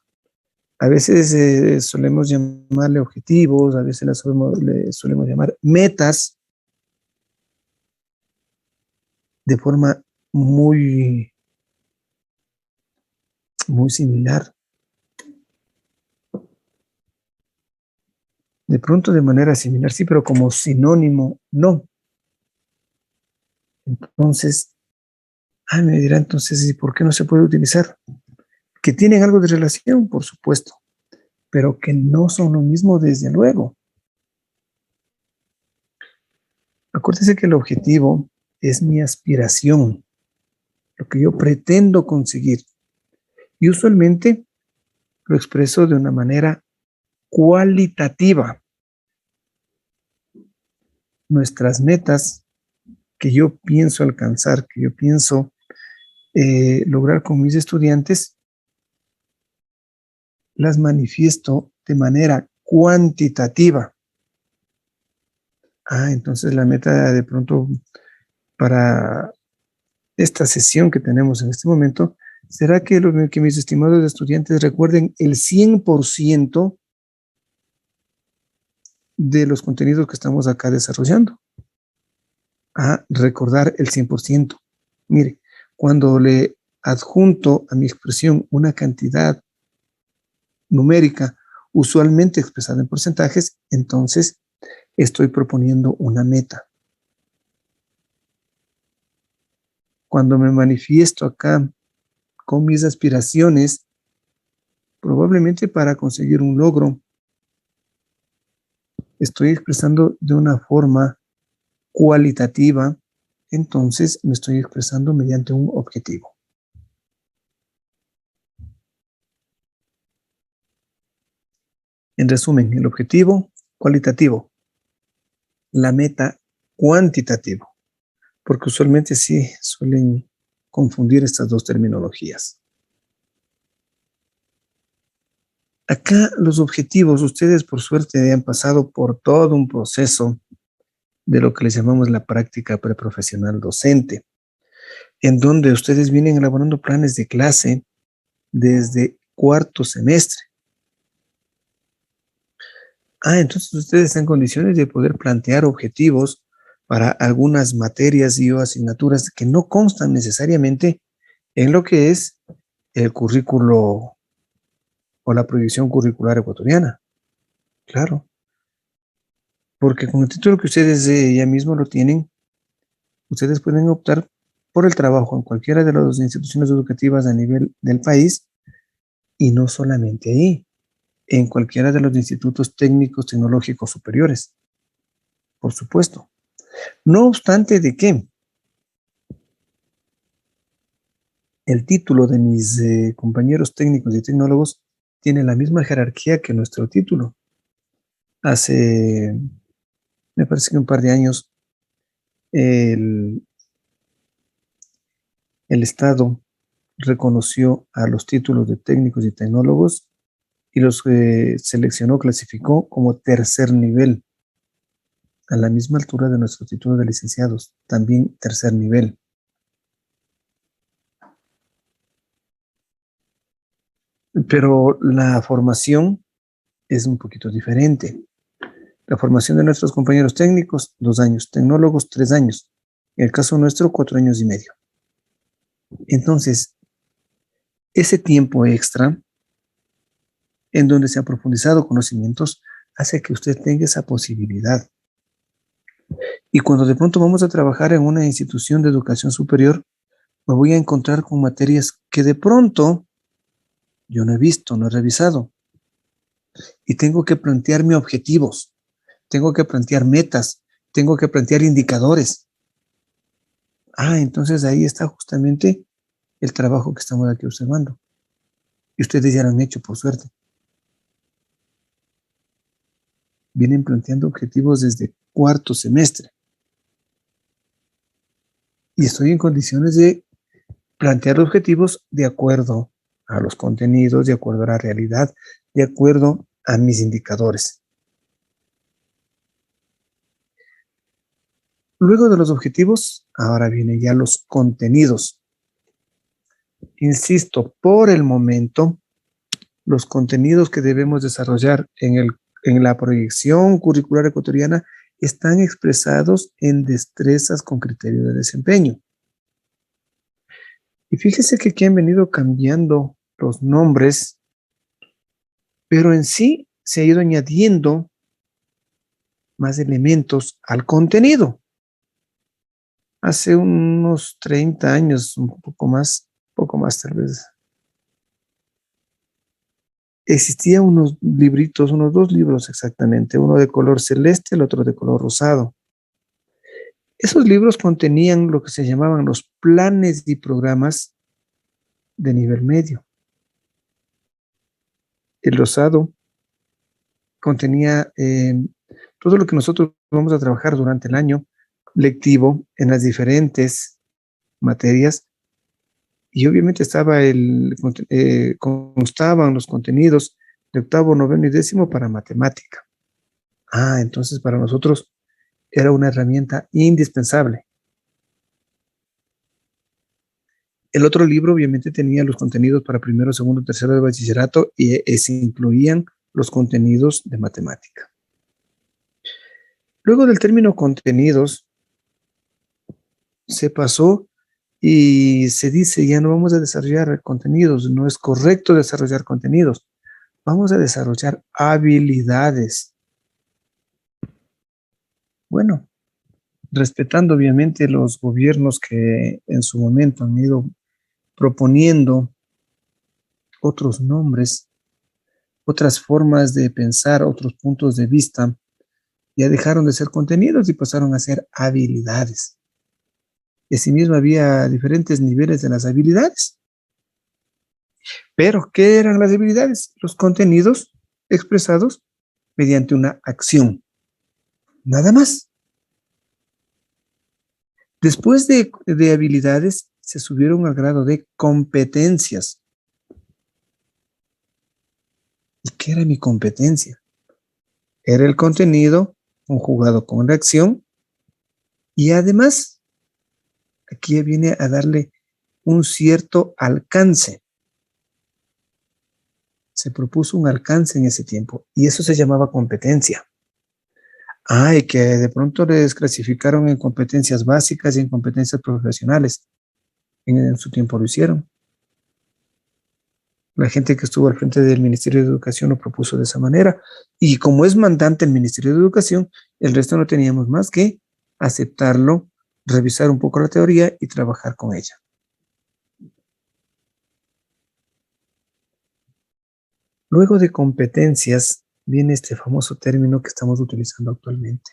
A veces solemos llamarle objetivos, a veces le solemos llamar metas de forma muy, muy similar. De pronto de manera similar, sí, pero como sinónimo, no. Entonces, me dirá entonces, ¿y por qué no se puede utilizar? Que tienen algo de relación, por supuesto, pero que no son lo mismo desde luego. Acuérdese que el objetivo es mi aspiración, lo que yo pretendo conseguir. Y usualmente lo expreso de una manera cualitativa. Nuestras metas que yo pienso alcanzar, que yo pienso lograr con mis estudiantes, las manifiesto de manera cuantitativa. Entonces la meta de pronto para esta sesión que tenemos en este momento será que mis estimados estudiantes recuerden el 100% de los contenidos que estamos acá desarrollando. A recordar el 100%. Mire, cuando le adjunto a mi expresión una cantidad numérica, usualmente expresada en porcentajes, entonces estoy proponiendo una meta. Cuando me manifiesto acá con mis aspiraciones, probablemente para conseguir un logro, estoy expresando de una forma cualitativa, entonces me estoy expresando mediante un objetivo. En resumen, el objetivo cualitativo, la meta cuantitativo, porque usualmente sí suelen confundir estas dos terminologías. Acá los objetivos, ustedes por suerte han pasado por todo un proceso de lo que les llamamos la práctica preprofesional docente, en donde ustedes vienen elaborando planes de clase desde cuarto semestre. Entonces ustedes están en condiciones de poder plantear objetivos para algunas materias y o asignaturas que no constan necesariamente en lo que es el currículo o la proyección curricular ecuatoriana. Claro, porque con el título que ustedes ya mismo lo tienen, ustedes pueden optar por el trabajo en cualquiera de las instituciones educativas a nivel del país y no solamente ahí, en cualquiera de los institutos técnicos tecnológicos superiores, por supuesto. No obstante de que el título de mis compañeros técnicos y tecnólogos tiene la misma jerarquía que nuestro título. Hace, me parece que un par de años, el Estado reconoció a los títulos de técnicos y tecnólogos y los seleccionó, clasificó como tercer nivel, a la misma altura de nuestro título de licenciados, también tercer nivel. Pero la formación es un poquito diferente. La formación de nuestros compañeros técnicos, 2 años, tecnólogos, 3 años. En el caso nuestro, 4 años y medio. Entonces, ese tiempo extra en donde se han profundizado conocimientos hace que usted tenga esa posibilidad. Y cuando de pronto vamos a trabajar en una institución de educación superior, me voy a encontrar con materias que de pronto yo no he visto, no he revisado. Y tengo que plantearme objetivos, tengo que plantear metas, tengo que plantear indicadores. Entonces ahí está justamente el trabajo que estamos aquí observando. Y ustedes ya lo han hecho, por suerte. Vienen planteando objetivos desde cuarto semestre. Y estoy en condiciones de plantear objetivos de acuerdo a los contenidos, de acuerdo a la realidad, de acuerdo a mis indicadores. Luego de los objetivos, ahora vienen ya los contenidos. Insisto, por el momento, los contenidos que debemos desarrollar en la proyección curricular ecuatoriana están expresados en destrezas con criterio de desempeño. Y fíjese que aquí han venido cambiando los nombres, pero en sí se ha ido añadiendo más elementos al contenido. Hace unos 30 años, un poco más tal vez, existían unos libritos, unos 2 libros exactamente, uno de color celeste, el otro de color rosado. Esos libros contenían lo que se llamaban los planes y programas de nivel medio. El rosado contenía todo lo que nosotros vamos a trabajar durante el año lectivo en las diferentes materias, y obviamente constaban los contenidos de octavo, noveno y décimo para matemática. Entonces para nosotros era una herramienta indispensable. El otro libro obviamente tenía los contenidos para primero, segundo, tercero de bachillerato y se incluían los contenidos de matemática. Luego del término contenidos, se pasó y se dice, ya no vamos a desarrollar contenidos, no es correcto desarrollar contenidos, vamos a desarrollar habilidades. Bueno, respetando obviamente los gobiernos que en su momento han ido proponiendo otros nombres, otras formas de pensar, otros puntos de vista, ya dejaron de ser contenidos y pasaron a ser habilidades. Y asimismo había diferentes niveles de las habilidades. Pero, ¿qué eran las habilidades? Los contenidos expresados mediante una acción. Nada más. Después de habilidades, se subieron al grado de competencias. ¿Y qué era mi competencia? Era el contenido conjugado con la acción y además, aquí viene a darle un cierto alcance. Se propuso un alcance en ese tiempo y eso se llamaba competencia. Y que de pronto les clasificaron en competencias básicas y en competencias profesionales. En su tiempo lo hicieron. La gente que estuvo al frente del Ministerio de Educación lo propuso de esa manera. Y como es mandante el Ministerio de Educación, el resto no teníamos más que aceptarlo, revisar un poco la teoría y trabajar con ella. Luego de competencias viene este famoso término que estamos utilizando actualmente.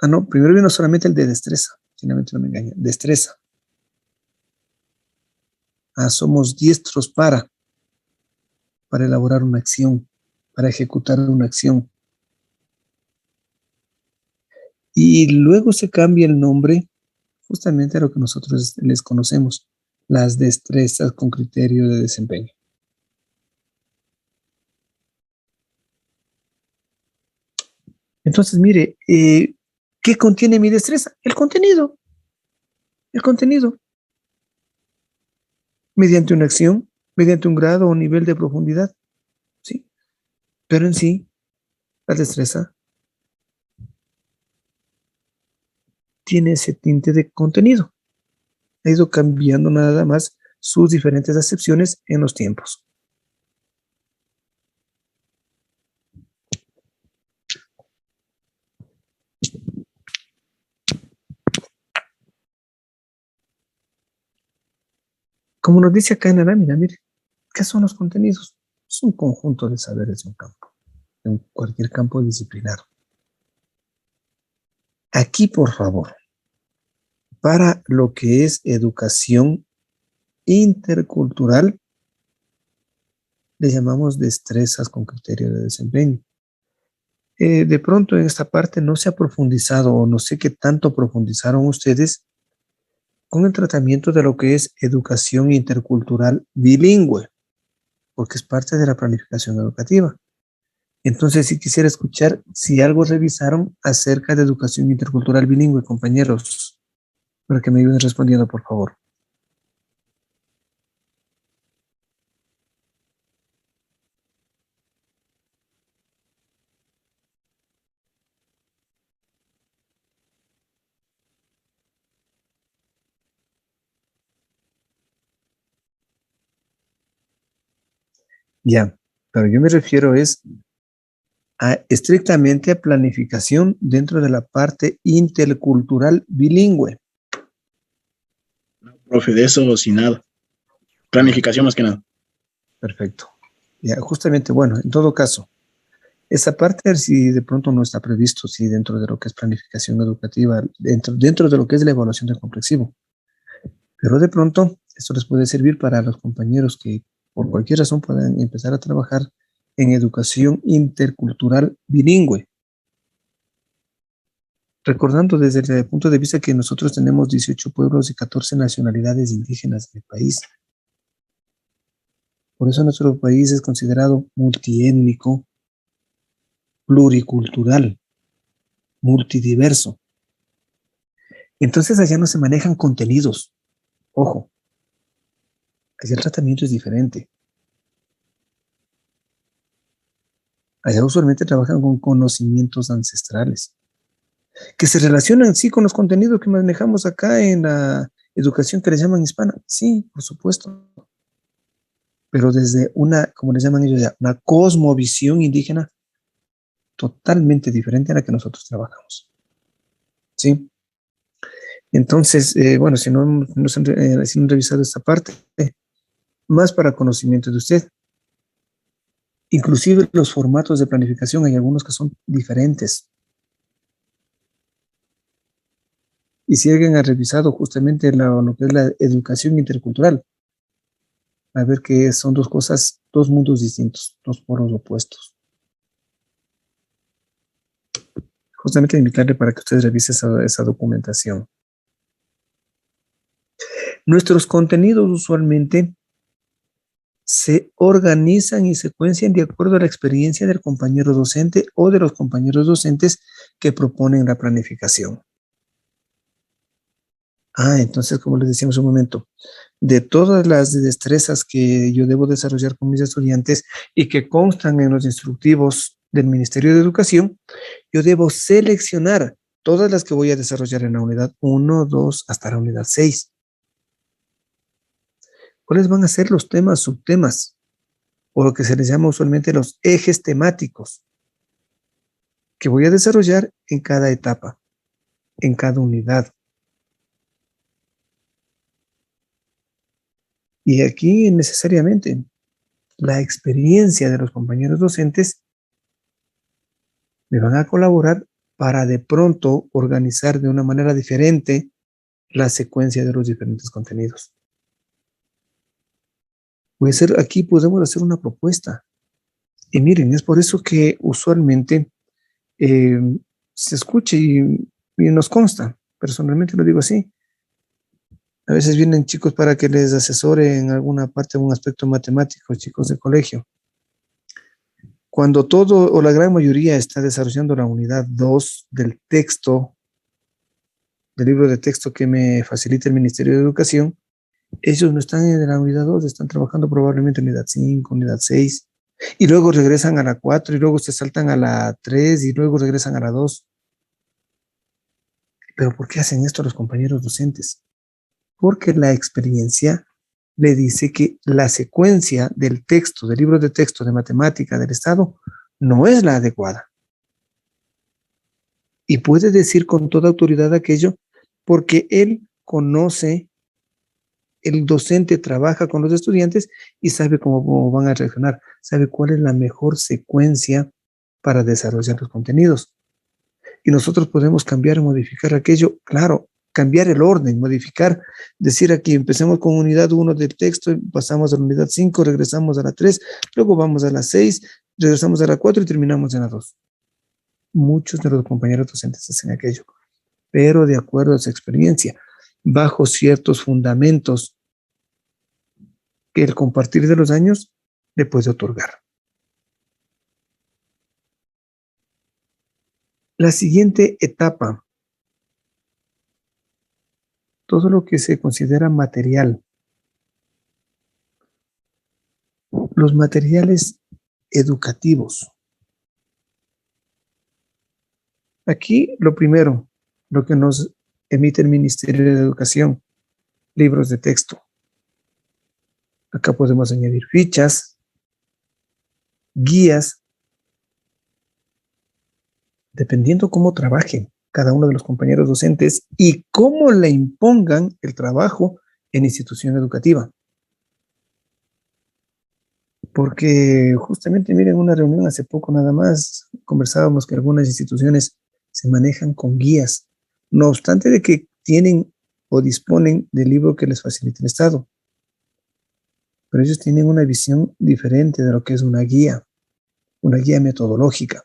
No, primero vino solamente el de destreza, si no me engaña, destreza. Somos diestros para elaborar una acción, para ejecutar una acción. Y luego se cambia el nombre justamente a lo que nosotros les conocemos, las destrezas con criterio de desempeño. Entonces, mire, ¿qué contiene mi destreza? El contenido. El contenido. Mediante una acción, mediante un grado o nivel de profundidad, ¿sí? Pero en sí, la destreza tiene ese tinte de contenido. Ha ido cambiando nada más sus diferentes acepciones en los tiempos. Como nos dice acá en la lámina, mire, ¿qué son los contenidos? Es un conjunto de saberes de un campo, en cualquier campo disciplinar. Aquí, por favor, para lo que es educación intercultural, le llamamos destrezas con criterio de desempeño. De pronto en esta parte no se ha profundizado o no sé qué tanto profundizaron ustedes con el tratamiento de lo que es educación intercultural bilingüe, porque es parte de la planificación educativa. Entonces, si quisiera escuchar si algo revisaron acerca de educación intercultural bilingüe, compañeros, para que me ayuden respondiendo, por favor. Ya, pero yo me refiero estrictamente a planificación dentro de la parte intercultural bilingüe. No, profe, de eso sin nada. Planificación más que nada. Perfecto. Ya, justamente, bueno, en todo caso, esa parte, si de pronto no está previsto, si dentro de lo que es planificación educativa, dentro de lo que es la evaluación de complexivo. Pero de pronto, esto les puede servir para los compañeros que por cualquier razón puedan empezar a trabajar en educación intercultural bilingüe. Recordando desde el punto de vista que nosotros tenemos 18 pueblos y 14 nacionalidades indígenas en el país. Por eso nuestro país es considerado multiétnico, pluricultural, multidiverso. Entonces allá no se manejan contenidos. Ojo, allá el tratamiento es diferente. Allá usualmente trabajan con conocimientos ancestrales, que se relacionan, sí, con los contenidos que manejamos acá en la educación que les llaman hispana. Sí, por supuesto. Pero desde una, como les llaman ellos ya, una cosmovisión indígena totalmente diferente a la que nosotros trabajamos. ¿Sí? Entonces, bueno, si no han revisado esta parte, más para conocimiento de usted. Inclusive los formatos de planificación, hay algunos que son diferentes. Y si alguien ha revisado justamente lo que es la educación intercultural, a ver que son dos cosas, dos mundos distintos, dos polos opuestos. Justamente invitarle para que usted revise esa documentación. Nuestros contenidos usualmente se organizan y secuencian de acuerdo a la experiencia del compañero docente o de los compañeros docentes que proponen la planificación. Entonces, como les decíamos un momento, de todas las destrezas que yo debo desarrollar con mis estudiantes y que constan en los instructivos del Ministerio de Educación, yo debo seleccionar todas las que voy a desarrollar en la unidad 1, 2, hasta la unidad 6. ¿Cuáles van a ser los temas, subtemas, o lo que se les llama usualmente los ejes temáticos que voy a desarrollar en cada etapa, en cada unidad? Y aquí necesariamente la experiencia de los compañeros docentes me van a colaborar para de pronto organizar de una manera diferente la secuencia de los diferentes contenidos. Aquí podemos hacer una propuesta. Y miren, es por eso que usualmente se escucha y nos consta, personalmente lo digo así. A veces vienen chicos para que les asesore en alguna parte, un aspecto matemático, chicos de colegio. Cuando todo o la gran mayoría está desarrollando la unidad 2 del texto, del libro de texto que me facilita el Ministerio de Educación, ellos no están en la unidad 2, están trabajando probablemente en unidad 5, unidad 6, y luego regresan a la 4, y luego se saltan a la 3, y luego regresan a la 2. ¿Pero por qué hacen esto los compañeros docentes? Porque la experiencia le dice que la secuencia del texto, del libro de texto de matemática del Estado, no es la adecuada. Y puede decir con toda autoridad aquello porque él conoce, el docente trabaja con los estudiantes y sabe cómo van a reaccionar, sabe cuál es la mejor secuencia para desarrollar los contenidos. Y nosotros podemos cambiar o modificar aquello, claro, cambiar el orden, modificar, decir aquí, empecemos con unidad 1 del texto, pasamos a la unidad 5, regresamos a la 3, luego vamos a la 6, regresamos a la 4 y terminamos en la 2. Muchos de los compañeros docentes hacen aquello, pero de acuerdo a su experiencia, bajo ciertos fundamentos que el compartir de los años le puede otorgar. La siguiente etapa, todo lo que se considera material. Los materiales educativos. Aquí lo primero, lo que nos emite el Ministerio de Educación, libros de texto. Acá podemos añadir fichas, guías, dependiendo cómo trabajen cada uno de los compañeros docentes y cómo le impongan el trabajo en institución educativa. Porque justamente, miren, una reunión hace poco nada más, conversábamos que algunas instituciones se manejan con guías, no obstante de que tienen o disponen del libro que les facilita el Estado. Pero ellos tienen una visión diferente de lo que es una guía metodológica.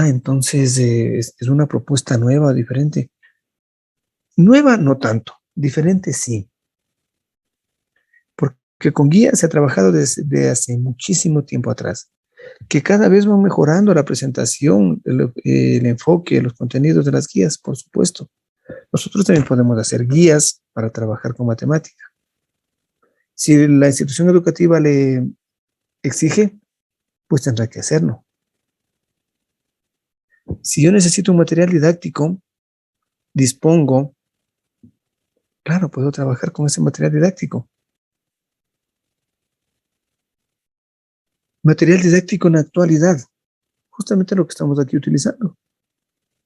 Entonces es una propuesta nueva, diferente. Nueva no tanto, diferente sí. Porque con guías se ha trabajado desde hace muchísimo tiempo atrás, que cada vez van mejorando la presentación, el enfoque, los contenidos de las guías, por supuesto. Nosotros también podemos hacer guías para trabajar con matemática. Si la institución educativa le exige, pues tendrá que hacerlo. Si yo necesito un material didáctico, dispongo, claro, puedo trabajar con ese material didáctico. Material didáctico en la actualidad, justamente lo que estamos aquí utilizando.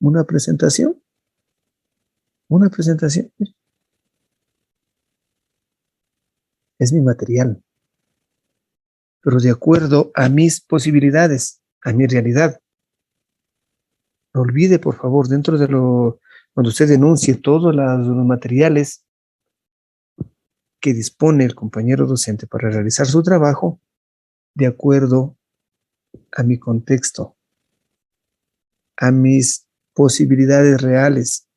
Una presentación. Es mi material, pero de acuerdo a mis posibilidades, a mi realidad. No olvide, por favor, cuando usted denuncie todos los materiales que dispone el compañero docente para realizar su trabajo, de acuerdo a mi contexto, a mis posibilidades reales,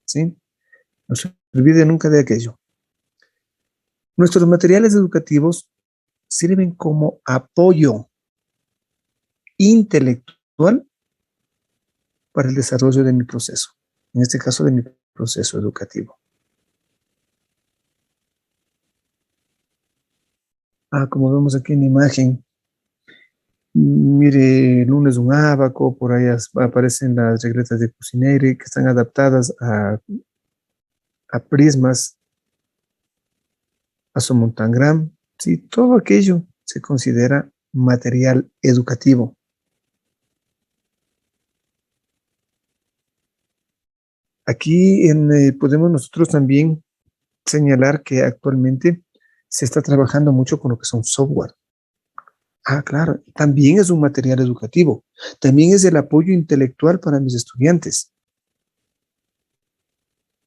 ¿sí? No se olvide nunca de aquello. Nuestros materiales educativos sirven como apoyo intelectual para el desarrollo de mi proceso, en este caso de mi proceso educativo. Como vemos aquí en la imagen, mire, el lunes un ábaco, por ahí aparecen las regletas de Cucinere que están adaptadas a prismas, a Somontangram, sí, todo aquello se considera material educativo. Aquí podemos nosotros también señalar que actualmente se está trabajando mucho con lo que son software. Claro, también es un material educativo, también es el apoyo intelectual para mis estudiantes.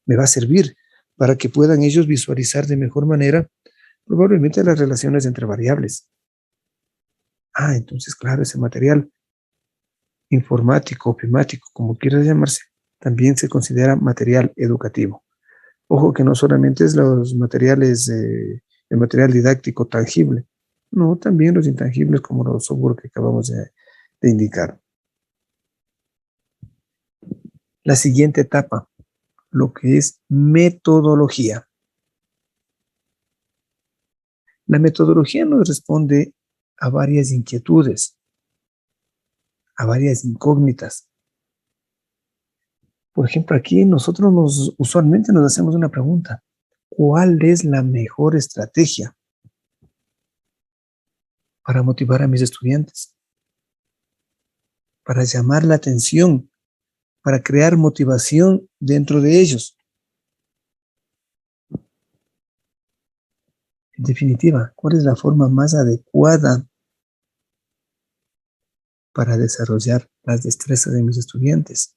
Me va a servir para que puedan ellos visualizar de mejor manera probablemente las relaciones entre variables. Entonces, claro, ese material informático, ofimático, como quieras llamarse, también se considera material educativo. Ojo que no solamente es los materiales, el material didáctico tangible, no, también los intangibles como los software que acabamos de indicar. La siguiente etapa, lo que es metodología. La metodología nos responde a varias inquietudes, a varias incógnitas. Por ejemplo, aquí nosotros usualmente nos hacemos una pregunta: ¿cuál es la mejor estrategia para motivar a mis estudiantes? Para llamar la atención, para crear motivación dentro de ellos. En definitiva, ¿cuál es la forma más adecuada para desarrollar las destrezas de mis estudiantes?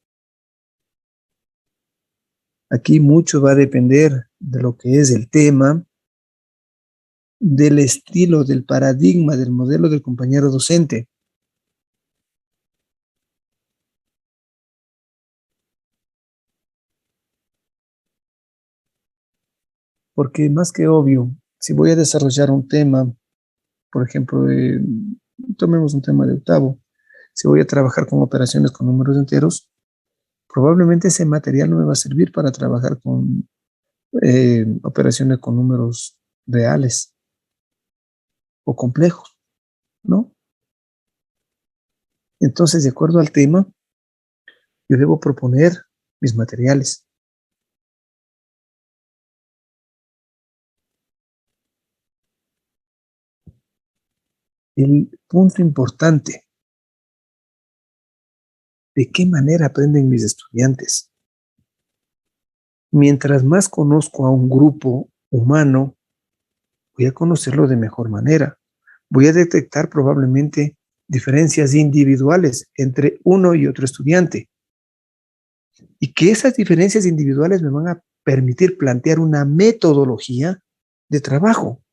Aquí mucho va a depender de lo que es el tema, del estilo, del paradigma, del modelo del compañero docente. Porque más que obvio, si voy a desarrollar un tema, por ejemplo, tomemos un tema de octavo, si voy a trabajar con operaciones con números enteros, probablemente ese material no me va a servir para trabajar con operaciones con números reales o complejos, ¿no? Entonces, de acuerdo al tema, yo debo proponer mis materiales. El punto importante: ¿de qué manera aprenden mis estudiantes? Mientras más conozco a un grupo humano, voy a conocerlo de mejor manera. Voy a detectar probablemente diferencias individuales entre uno y otro estudiante. Y que esas diferencias individuales me van a permitir plantear una metodología de trabajo.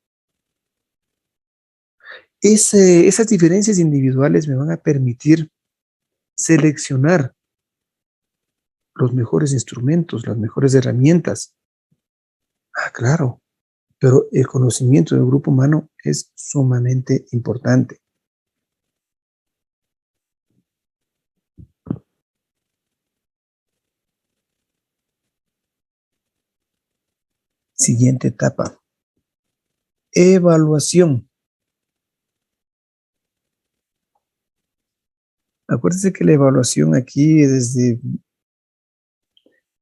Esas diferencias individuales me van a permitir seleccionar los mejores instrumentos, las mejores herramientas. Claro, pero el conocimiento del grupo humano es sumamente importante. Siguiente etapa: evaluación. Acuérdense que la evaluación aquí, desde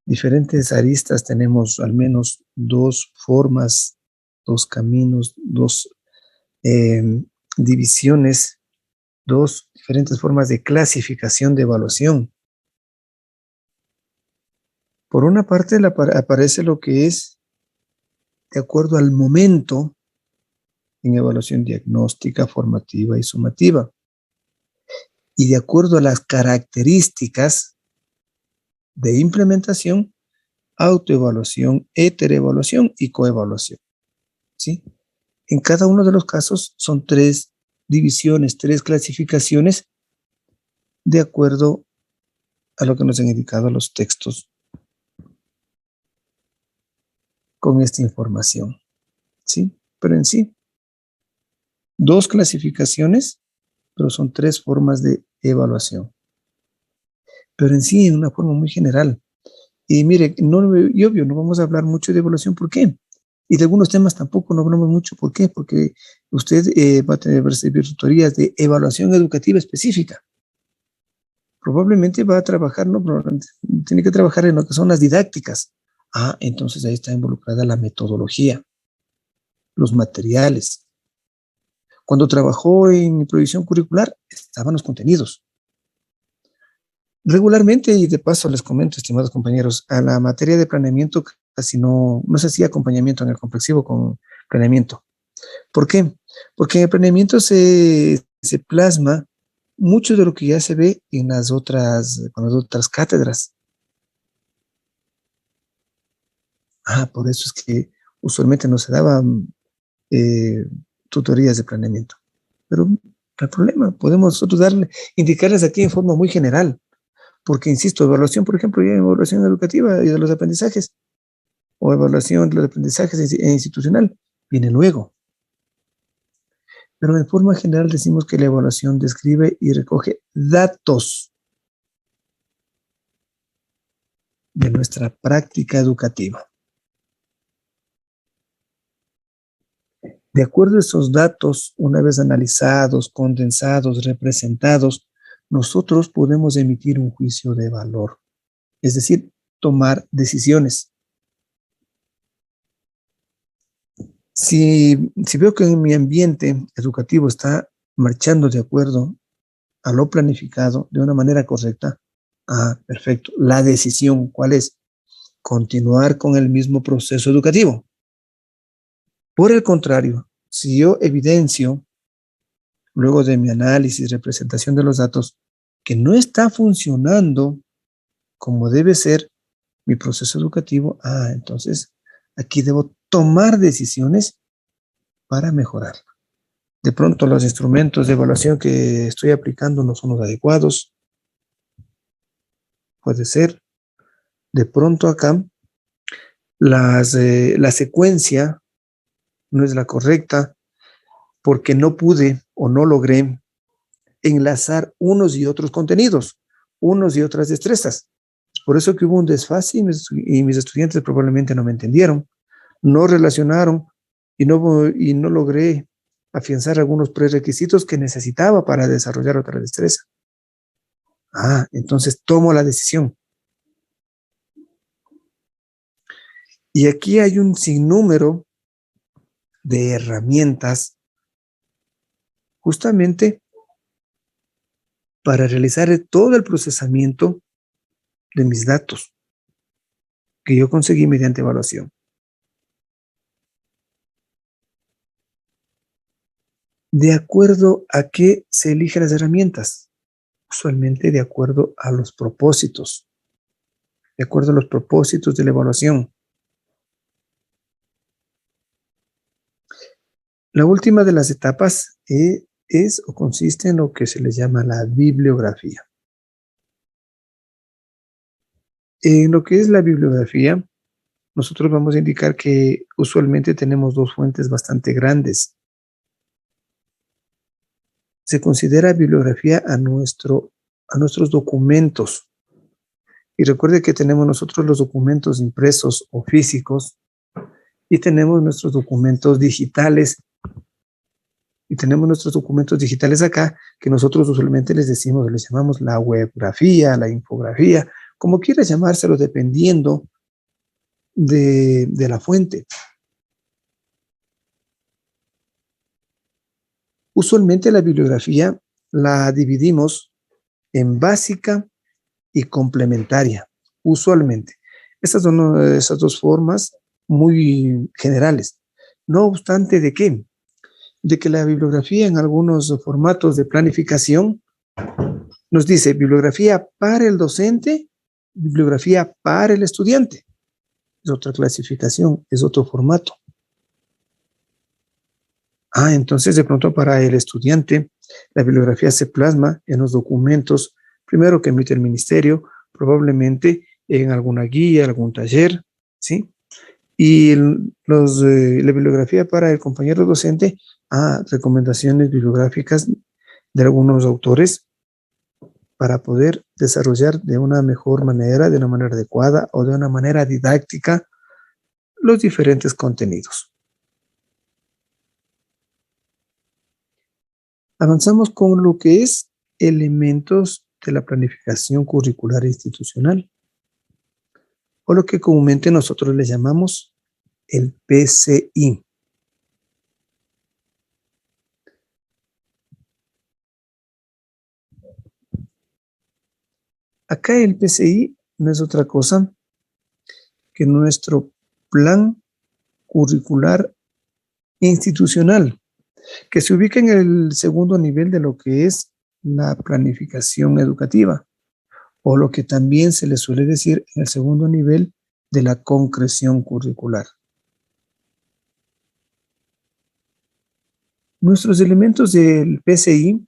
diferentes aristas, tenemos al menos dos formas, dos caminos, dos divisiones, dos diferentes formas de clasificación de evaluación. Por una parte aparece lo que es de acuerdo al momento en evaluación diagnóstica, formativa y sumativa, y de acuerdo a las características de implementación, autoevaluación, heteroevaluación y coevaluación, ¿sí? En cada uno de los casos son tres divisiones, tres clasificaciones de acuerdo a lo que nos han indicado los textos con esta información, ¿sí? Pero en sí, dos clasificaciones, pero son tres formas de evaluación. Pero en sí, en una forma muy general. Y mire, y obvio, no vamos a hablar mucho de evaluación, ¿por qué? Y de algunos temas tampoco no hablamos mucho, ¿por qué? Porque usted va a tener recibir tutorías de evaluación educativa específica. Probablemente va a trabajar, ¿no? Tiene que trabajar en lo que son las didácticas. Ah, entonces ahí está involucrada la metodología, los materiales. Cuando trabajó en provisión curricular, estaban los contenidos. Regularmente, y de paso les comento, estimados compañeros, a la materia de planeamiento casi no se hacía acompañamiento en el complexivo con planeamiento. ¿Por qué? Porque en el planeamiento se plasma mucho de lo que ya se ve en las otras cátedras. Ah, por eso es que usualmente no se daban tutorías de planeamiento. Pero no hay problema, podemos nosotros indicarles aquí en forma muy general. Porque, insisto, evaluación, por ejemplo, ya evaluación educativa y de los aprendizajes, o evaluación de los aprendizajes institucional, viene luego. Pero en forma general decimos que la evaluación describe y recoge datos de nuestra práctica educativa. De acuerdo a esos datos, una vez analizados, condensados, representados, nosotros podemos emitir un juicio de valor, es decir, tomar decisiones. Si veo que mi ambiente educativo está marchando de acuerdo a lo planificado de una manera correcta, perfecto. La decisión, ¿cuál es? Continuar con el mismo proceso educativo. Por el contrario, si yo evidencio, luego de mi análisis y representación de los datos, que no está funcionando como debe ser mi proceso educativo, entonces aquí debo tomar decisiones para mejorar. De pronto los instrumentos de evaluación que estoy aplicando no son los adecuados. Puede ser. De pronto acá la secuencia no es la correcta porque no pude o no logré enlazar unos y otros contenidos, unos y otras destrezas. Por eso que hubo un desfase y mis estudiantes probablemente no me entendieron, no relacionaron y no logré afianzar algunos prerequisitos que necesitaba para desarrollar otra destreza. Entonces tomo la decisión. Y aquí hay un sinnúmero de herramientas justamente para realizar todo el procesamiento de mis datos que yo conseguí mediante evaluación. ¿De acuerdo a qué se eligen las herramientas? Usualmente de acuerdo a los propósitos, de acuerdo a los propósitos de la evaluación. La última de las etapas es o consiste en lo que se les llama la bibliografía. En lo que es la bibliografía, nosotros vamos a indicar que usualmente tenemos dos fuentes bastante grandes. Se considera bibliografía a nuestros documentos. Y recuerde que tenemos nosotros los documentos impresos o físicos y tenemos nuestros documentos digitales Y tenemos nuestros documentos digitales acá, que nosotros usualmente les decimos, les llamamos la webgrafía, la infografía, como quieras llamárselo, dependiendo de la fuente. Usualmente la bibliografía la dividimos en básica y complementaria, usualmente. Estas son esas dos formas muy generales. No obstante, ¿de qué? De que la bibliografía en algunos formatos de planificación nos dice bibliografía para el docente, bibliografía para el estudiante. Es otra clasificación, es otro formato. Entonces de pronto para el estudiante la bibliografía se plasma en los documentos, primero que emite el ministerio, probablemente en alguna guía, algún taller, ¿sí? Y la bibliografía para el compañero docente, recomendaciones bibliográficas de algunos autores para poder desarrollar de una mejor manera, de una manera adecuada o de una manera didáctica los diferentes contenidos. Avanzamos con lo que es elementos de la planificación curricular institucional, o lo que comúnmente nosotros le llamamos el PCI. Acá el PCI no es otra cosa que nuestro plan curricular institucional, que se ubica en el segundo nivel de lo que es la planificación educativa, o lo que también se le suele decir en el segundo nivel de la concreción curricular. Nuestros elementos del PCI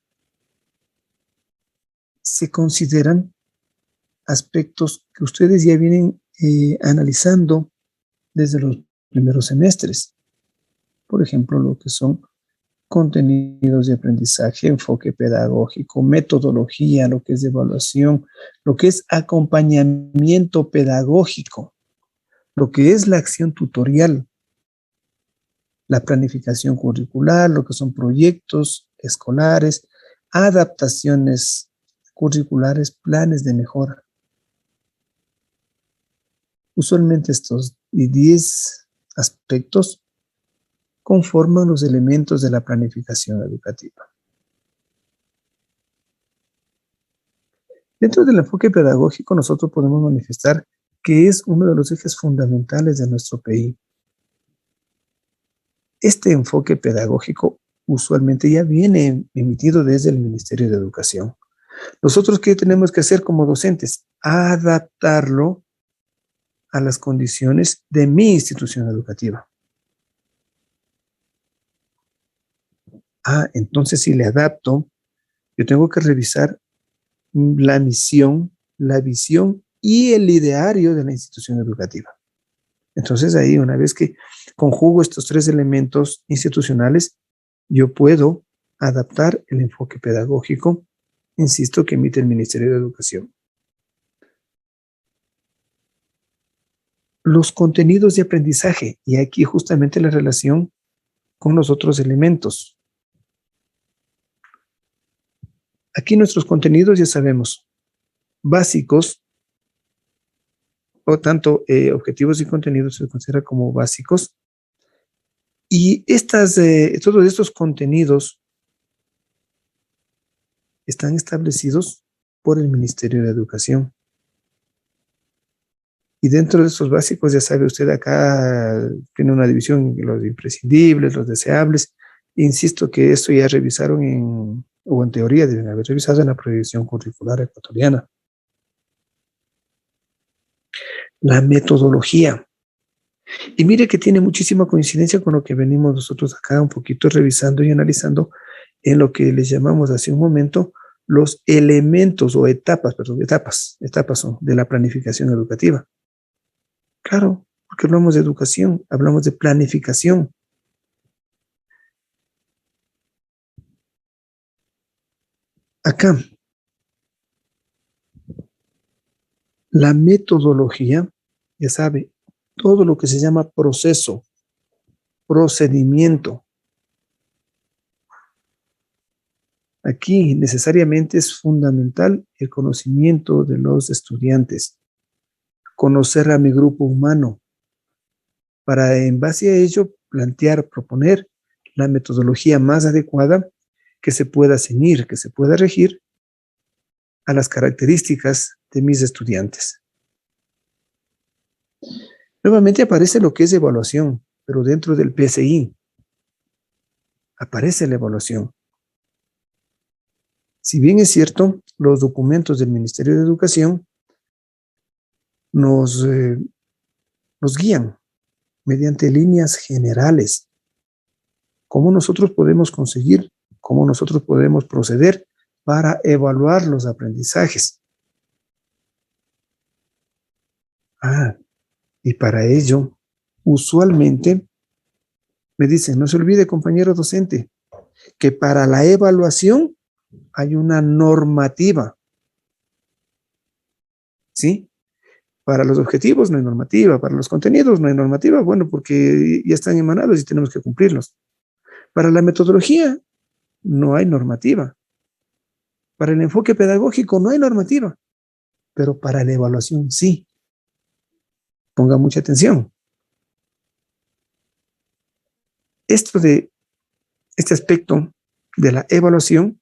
se consideran aspectos que ustedes ya vienen analizando desde los primeros semestres. Por ejemplo, lo que son contenidos de aprendizaje, enfoque pedagógico, metodología, lo que es evaluación, lo que es acompañamiento pedagógico, lo que es la acción tutorial, la planificación curricular, lo que son proyectos escolares, adaptaciones curriculares, planes de mejora. Usualmente estos 10 aspectos conforman los elementos de la planificación educativa. Dentro del enfoque pedagógico, nosotros podemos manifestar que es uno de los ejes fundamentales de nuestro PI. Este enfoque pedagógico usualmente ya viene emitido desde el Ministerio de Educación. Nosotros, ¿qué tenemos que hacer como docentes? Adaptarlo a las condiciones de mi institución educativa. Entonces si le adapto, yo tengo que revisar la misión, la visión y el ideario de la institución educativa. Entonces ahí, una vez que conjugo estos tres elementos institucionales, yo puedo adaptar el enfoque pedagógico, insisto, que emite el Ministerio de Educación. Los contenidos de aprendizaje, y aquí justamente la relación con los otros elementos. Aquí nuestros contenidos ya sabemos, básicos, o tanto objetivos y contenidos se considera como básicos. Y todos estos contenidos están establecidos por el Ministerio de Educación. Y dentro de estos básicos, ya sabe usted, acá tiene una división, los imprescindibles, los deseables. Insisto que esto ya revisaron o en teoría deben haber revisado en la proyección curricular ecuatoriana. La metodología. Y mire que tiene muchísima coincidencia con lo que venimos nosotros acá un poquito revisando y analizando en lo que les llamamos hace un momento los elementos o etapas son de la planificación educativa. Claro, porque hablamos de educación, hablamos de planificación. Acá, la metodología, ya sabe, todo lo que se llama proceso, procedimiento, Aquí necesariamente es fundamental el conocimiento de los estudiantes, conocer a mi grupo humano, para en base a ello plantear, proponer la metodología más adecuada que se pueda ceñir, que se pueda regir a las características de mis estudiantes. Nuevamente aparece lo que es evaluación, pero dentro del PSI aparece la evaluación. Si bien es cierto, los documentos del Ministerio de Educación nos guían mediante líneas generales. ¿Cómo nosotros podemos conseguir, cómo nosotros podemos proceder para evaluar los aprendizajes? Y para ello, usualmente me dicen, no se olvide, compañero docente, que para la evaluación hay una normativa. ¿Sí? Para los objetivos no hay normativa, para los contenidos no hay normativa, bueno, porque ya están emanados y tenemos que cumplirlos. Para la metodología no hay normativa. Para el enfoque pedagógico no hay normativa, pero para la evaluación sí. Ponga mucha atención. Este aspecto de la evaluación,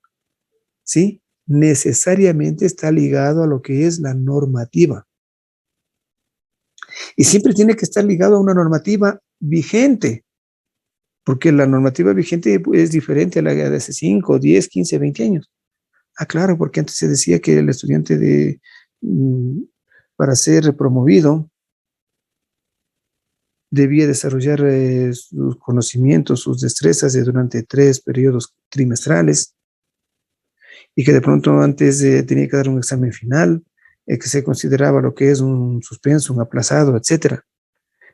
¿sí? Necesariamente está ligado a lo que es la normativa. Y siempre tiene que estar ligado a una normativa vigente, porque la normativa vigente es diferente a la de hace 5, 10, 15, 20 años. Claro, porque antes se decía que el estudiante para ser promovido debía desarrollar sus conocimientos, sus destrezas durante 3 periodos trimestrales, y que de pronto antes tenía que dar un examen final, que se consideraba lo que es un suspenso, un aplazado, etcétera.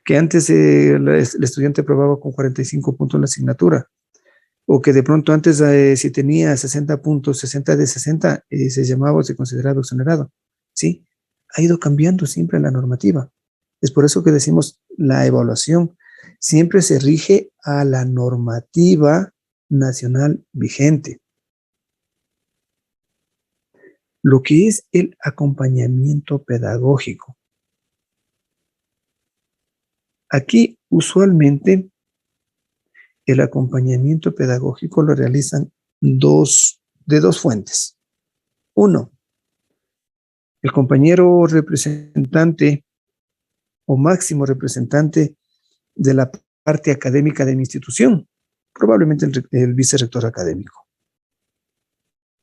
Que antes el estudiante aprobaba con 45 puntos la asignatura, o que de pronto antes si tenía 60 puntos, 60 de 60, se llamaba o se consideraba exonerado. ¿Sí? Ha ido cambiando siempre la normativa. Es por eso que decimos la evaluación siempre se rige a la normativa nacional vigente. Lo que es el acompañamiento pedagógico. Aquí, usualmente, el acompañamiento pedagógico lo realizan de dos fuentes. Uno, el compañero representante o máximo representante de la parte académica de mi institución, probablemente el vicerrector académico,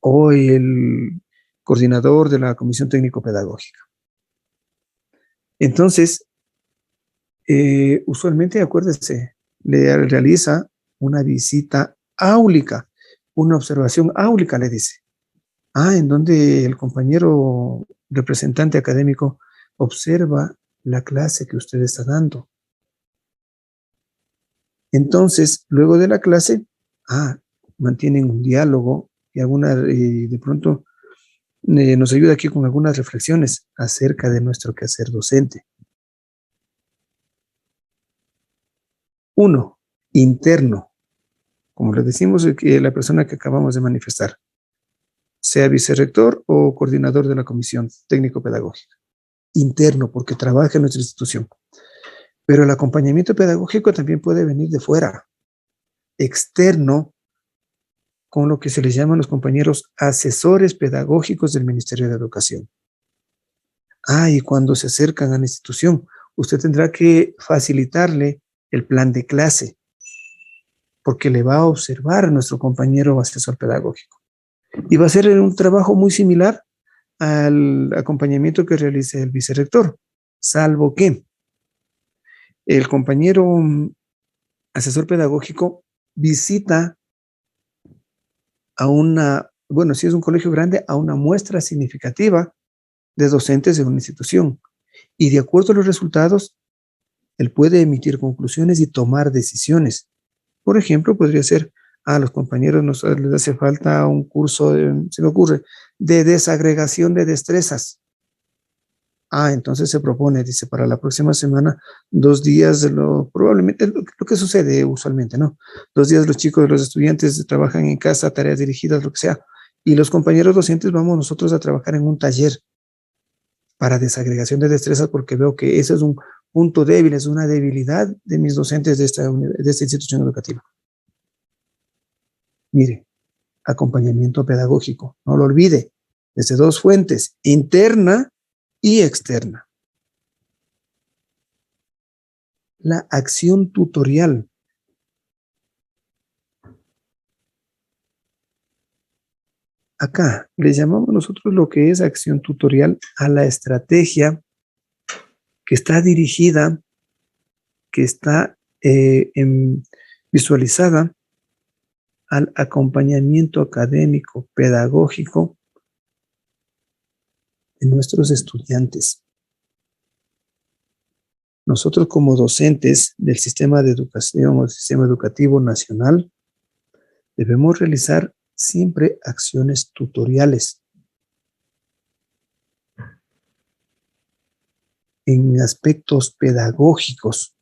o el coordinador de la comisión técnico-pedagógica. Entonces, usualmente, acuérdese, le realiza una visita áulica, una observación áulica, le dice. En donde el compañero representante académico observa la clase que usted está dando. Entonces, luego de la clase, mantienen un diálogo y de pronto nos ayuda aquí con algunas reflexiones acerca de nuestro quehacer docente. 1, interno, como le decimos, la persona que acabamos de manifestar, sea vicerrector o coordinador de la comisión técnico-pedagógica. Interno, porque trabaja en nuestra institución. Pero el acompañamiento pedagógico también puede venir de fuera. Externo, con lo que se les llaman los compañeros asesores pedagógicos del Ministerio de Educación. Y cuando se acercan a la institución, usted tendrá que facilitarle el plan de clase, porque le va a observar a nuestro compañero asesor pedagógico. Y va a ser un trabajo muy similar al acompañamiento que realice el vicerrector, salvo que el compañero asesor pedagógico visita si es un colegio grande, a una muestra significativa de docentes de una institución. Y de acuerdo a los resultados, él puede emitir conclusiones y tomar decisiones. Por ejemplo, podría ser, a los compañeros les hace falta un curso, se me ocurre, de desagregación de destrezas. Entonces se propone, dice, para la próxima semana, 2 días probablemente, lo que sucede usualmente, ¿no? 2 días los chicos, los estudiantes trabajan en casa, tareas dirigidas, lo que sea, Y los compañeros docentes vamos nosotros a trabajar en un taller para desagregación de destrezas, porque veo que ese es un punto débil, es una debilidad de mis docentes de esta institución educativa. Mire, acompañamiento pedagógico, no lo olvide, desde dos fuentes, interna y externa. La acción tutorial. Acá le llamamos nosotros lo que es acción tutorial a la estrategia que está dirigida, que está visualizada al acompañamiento académico, pedagógico de nuestros estudiantes. Nosotros como docentes del sistema de educación o sistema educativo nacional debemos realizar siempre acciones tutoriales en aspectos pedagógicos,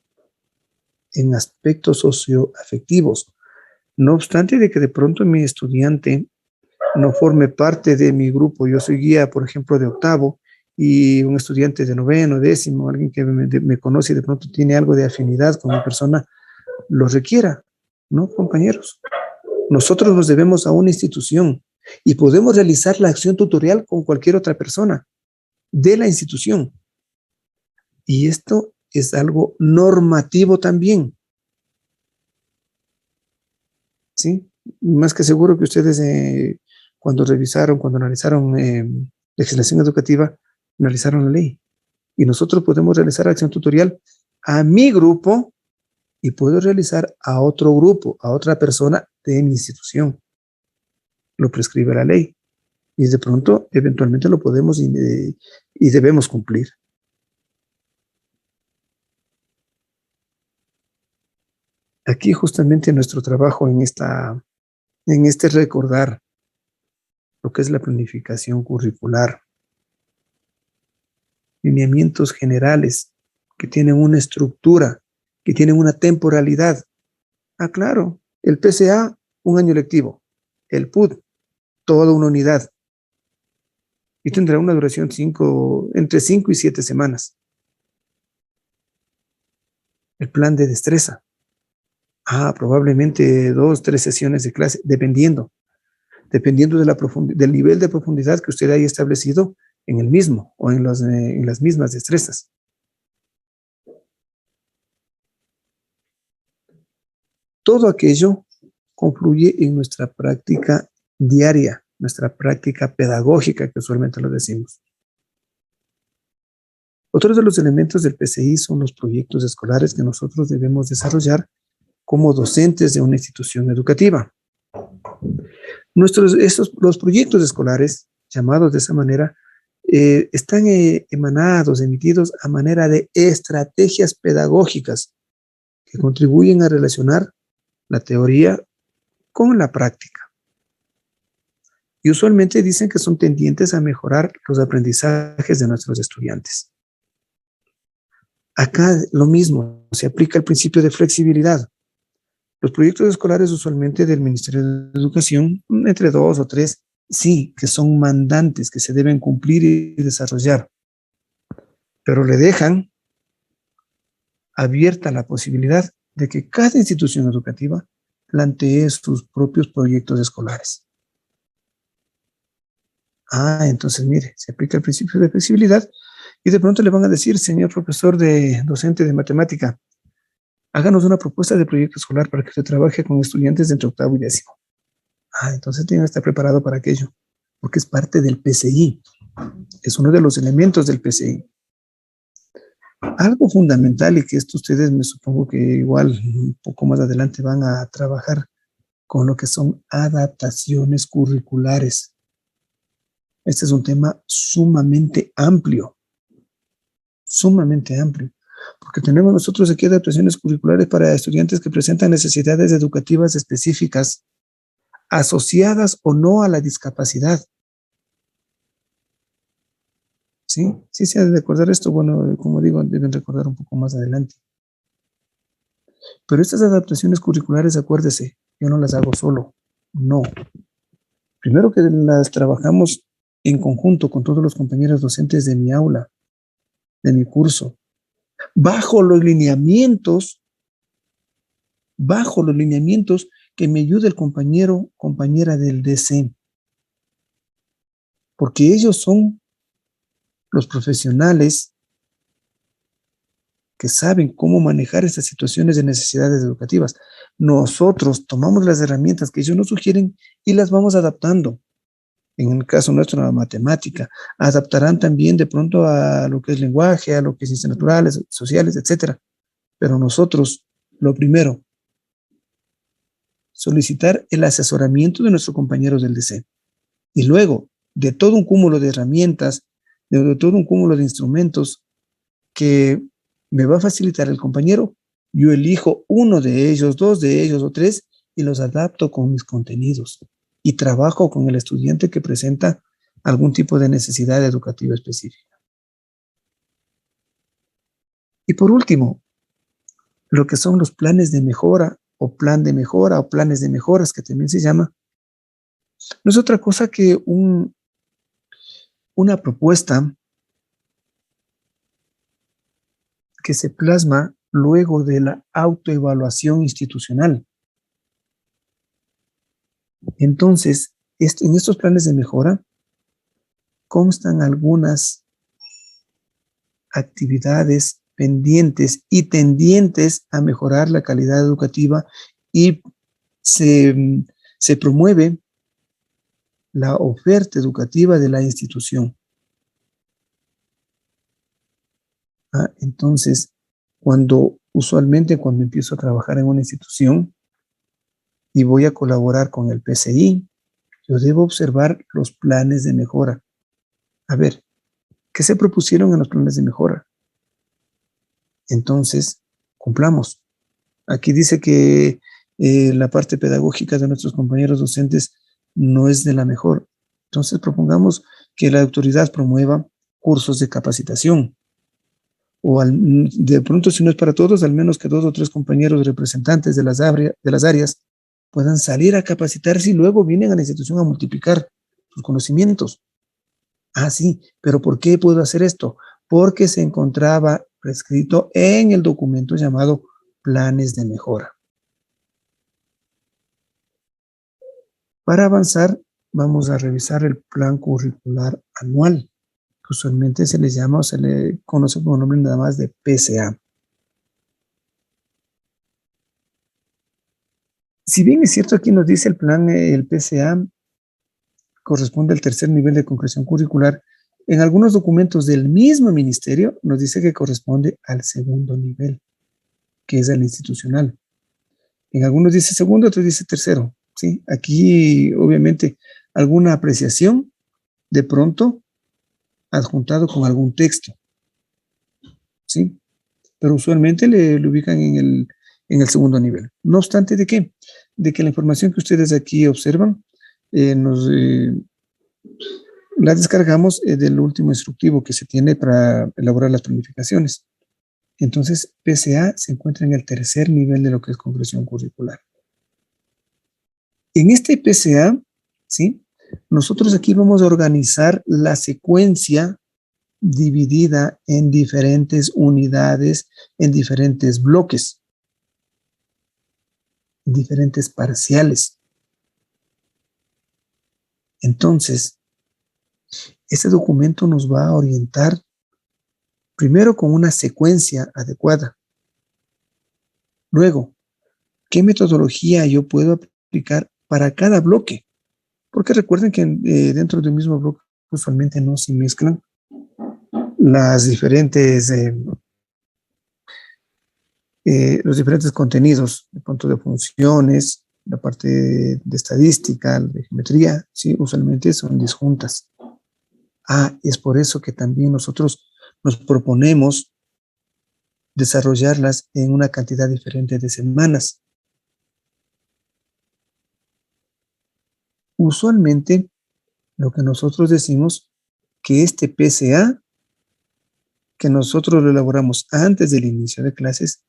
en aspectos socioafectivos. No obstante de que de pronto mi estudiante no forme parte de mi grupo, yo soy guía, por ejemplo, de octavo, y un estudiante de noveno, décimo, alguien que me conoce y de pronto tiene algo de afinidad con mi persona, lo requiera, ¿no, compañeros? Nosotros nos debemos a una institución y podemos realizar la acción tutorial con cualquier otra persona de la institución. Y esto es algo normativo también. ¿Sí? Más que seguro que ustedes cuando analizaron legislación educativa, analizaron la ley. Y nosotros podemos realizar acción tutorial a mi grupo y puedo realizar a otro grupo, a otra persona de mi institución. Lo prescribe la ley. Y de pronto, eventualmente lo podemos y debemos cumplir. Aquí justamente nuestro trabajo en este recordar lo que es la planificación curricular, lineamientos generales que tienen una estructura, que tienen una temporalidad. Ah, claro, el PCA, un año lectivo, el PUD, toda una unidad, y tendrá una duración entre 5 y 7 semanas. El plan de destreza, probablemente 2, 3 sesiones de clase, dependiendo del nivel de profundidad que usted haya establecido en el mismo o en las mismas destrezas. Todo aquello confluye en nuestra práctica diaria, nuestra práctica pedagógica, que usualmente lo decimos. Otros de los elementos del PCI son los proyectos escolares que nosotros debemos desarrollar como docentes de una institución educativa. Los proyectos escolares, llamados de esa manera, están emitidos a manera de estrategias pedagógicas que contribuyen a relacionar la teoría con la práctica. Y usualmente dicen que son tendientes a mejorar los aprendizajes de nuestros estudiantes. Acá lo mismo, se aplica el principio de flexibilidad. Los proyectos escolares usualmente del Ministerio de Educación, entre 2 o 3, sí, que son mandantes, que se deben cumplir y desarrollar, pero le dejan abierta la posibilidad de que cada institución educativa plantee sus propios proyectos escolares. Entonces, mire, se aplica el principio de flexibilidad y de pronto le van a decir, señor profesor docente de matemática, háganos una propuesta de proyecto escolar para que usted trabaje con estudiantes de entre octavo y décimo. Entonces tiene que estar preparado para aquello, porque es parte del PCI, es uno de los elementos del PCI. Algo fundamental, y que esto ustedes me supongo que igual un poco más adelante van a trabajar con lo que son adaptaciones curriculares. Este es un tema sumamente amplio, porque tenemos nosotros aquí adaptaciones curriculares para estudiantes que presentan necesidades educativas específicas asociadas o no a la discapacidad. ¿Sí? Sí se ha de recordar esto, bueno, como digo, deben recordar un poco más adelante. Pero estas adaptaciones curriculares, acuérdese, yo no las hago solo, no. Primero que las trabajamos en conjunto con todos los compañeros docentes de mi aula, de mi curso, bajo los lineamientos que me ayude el compañero, compañera del DC, porque ellos son los profesionales que saben cómo manejar estas situaciones de necesidades educativas. Nosotros tomamos las herramientas que ellos nos sugieren y las vamos adaptando. En el caso nuestro, la matemática, adaptarán también de pronto a lo que es lenguaje, a lo que es ciencias naturales, sociales, etcétera. Pero nosotros, lo primero, solicitar el asesoramiento de nuestros compañeros del DC. Y luego, de todo un cúmulo de herramientas, de todo un cúmulo de instrumentos que me va a facilitar el compañero, yo elijo uno de ellos, dos de ellos o tres y los adapto con mis contenidos y trabajo con el estudiante que presenta algún tipo de necesidad educativa específica. Y por último, lo que son los planes de mejora o plan de mejora o planes de mejoras, que también se llama, no es otra cosa que una propuesta que se plasma luego de la autoevaluación institucional. Entonces, en estos planes de mejora constan algunas actividades pendientes y tendientes a mejorar la calidad educativa y se promueve la oferta educativa de la institución. Entonces, usualmente cuando empiezo a trabajar en una institución y voy a colaborar con el PCI, yo debo observar los planes de mejora. A ver, ¿qué se propusieron en los planes de mejora? Entonces, cumplamos. Aquí dice que la parte pedagógica de nuestros compañeros docentes no es de la mejor. Entonces, propongamos que la autoridad promueva cursos de capacitación. O de pronto, si no es para todos, al menos que 2 o 3 compañeros representantes de las áreas puedan salir a capacitarse y luego vienen a la institución a multiplicar sus conocimientos. Sí, pero ¿por qué puedo hacer esto? Porque se encontraba prescrito en el documento llamado planes de mejora. Para avanzar, vamos a revisar el plan curricular anual, que usualmente se le llama o se le conoce como nombre nada más de PCA. Si bien es cierto, aquí nos dice el plan, el PCA corresponde al tercer nivel de concreción curricular, en algunos documentos del mismo ministerio nos dice que corresponde al segundo nivel, que es el institucional. En algunos dice segundo, otros dice tercero. ¿Sí? Aquí, obviamente, alguna apreciación de pronto adjuntado con algún texto. ¿Sí? Pero usualmente le ubican en el segundo nivel. No obstante, ¿de qué? De que la información que ustedes aquí observan la descargamos del último instructivo que se tiene para elaborar las planificaciones. Entonces, PCA se encuentra en el tercer nivel de lo que es concreción curricular. En este PCA, ¿sí? Nosotros aquí vamos a organizar la secuencia dividida en diferentes unidades, en diferentes bloques, en diferentes parciales. Entonces, este documento nos va a orientar primero con una secuencia adecuada. Luego, ¿qué metodología yo puedo aplicar para cada bloque? Porque recuerden que dentro del mismo bloque usualmente no se mezclan los diferentes contenidos, de pronto de funciones, la parte de estadística, de geometría, ¿sí? Usualmente son disjuntas. Es por eso que también nosotros nos proponemos desarrollarlas en una cantidad diferente de semanas. Usualmente, lo que nosotros decimos que este PCA, que nosotros lo elaboramos antes del inicio de clases,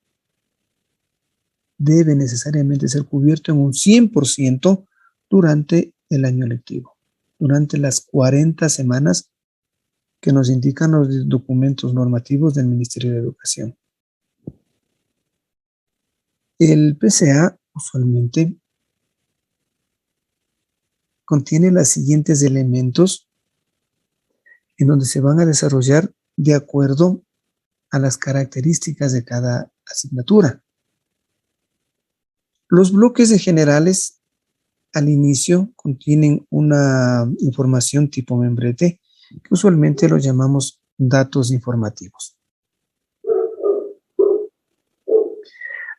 debe necesariamente ser cubierto en un 100% durante el año lectivo, durante las 40 semanas que nos indican los documentos normativos del Ministerio de Educación. El PCA usualmente contiene los siguientes elementos en donde se van a desarrollar de acuerdo a las características de cada asignatura. Los bloques de generales al inicio contienen una información tipo membrete, que usualmente lo llamamos datos informativos.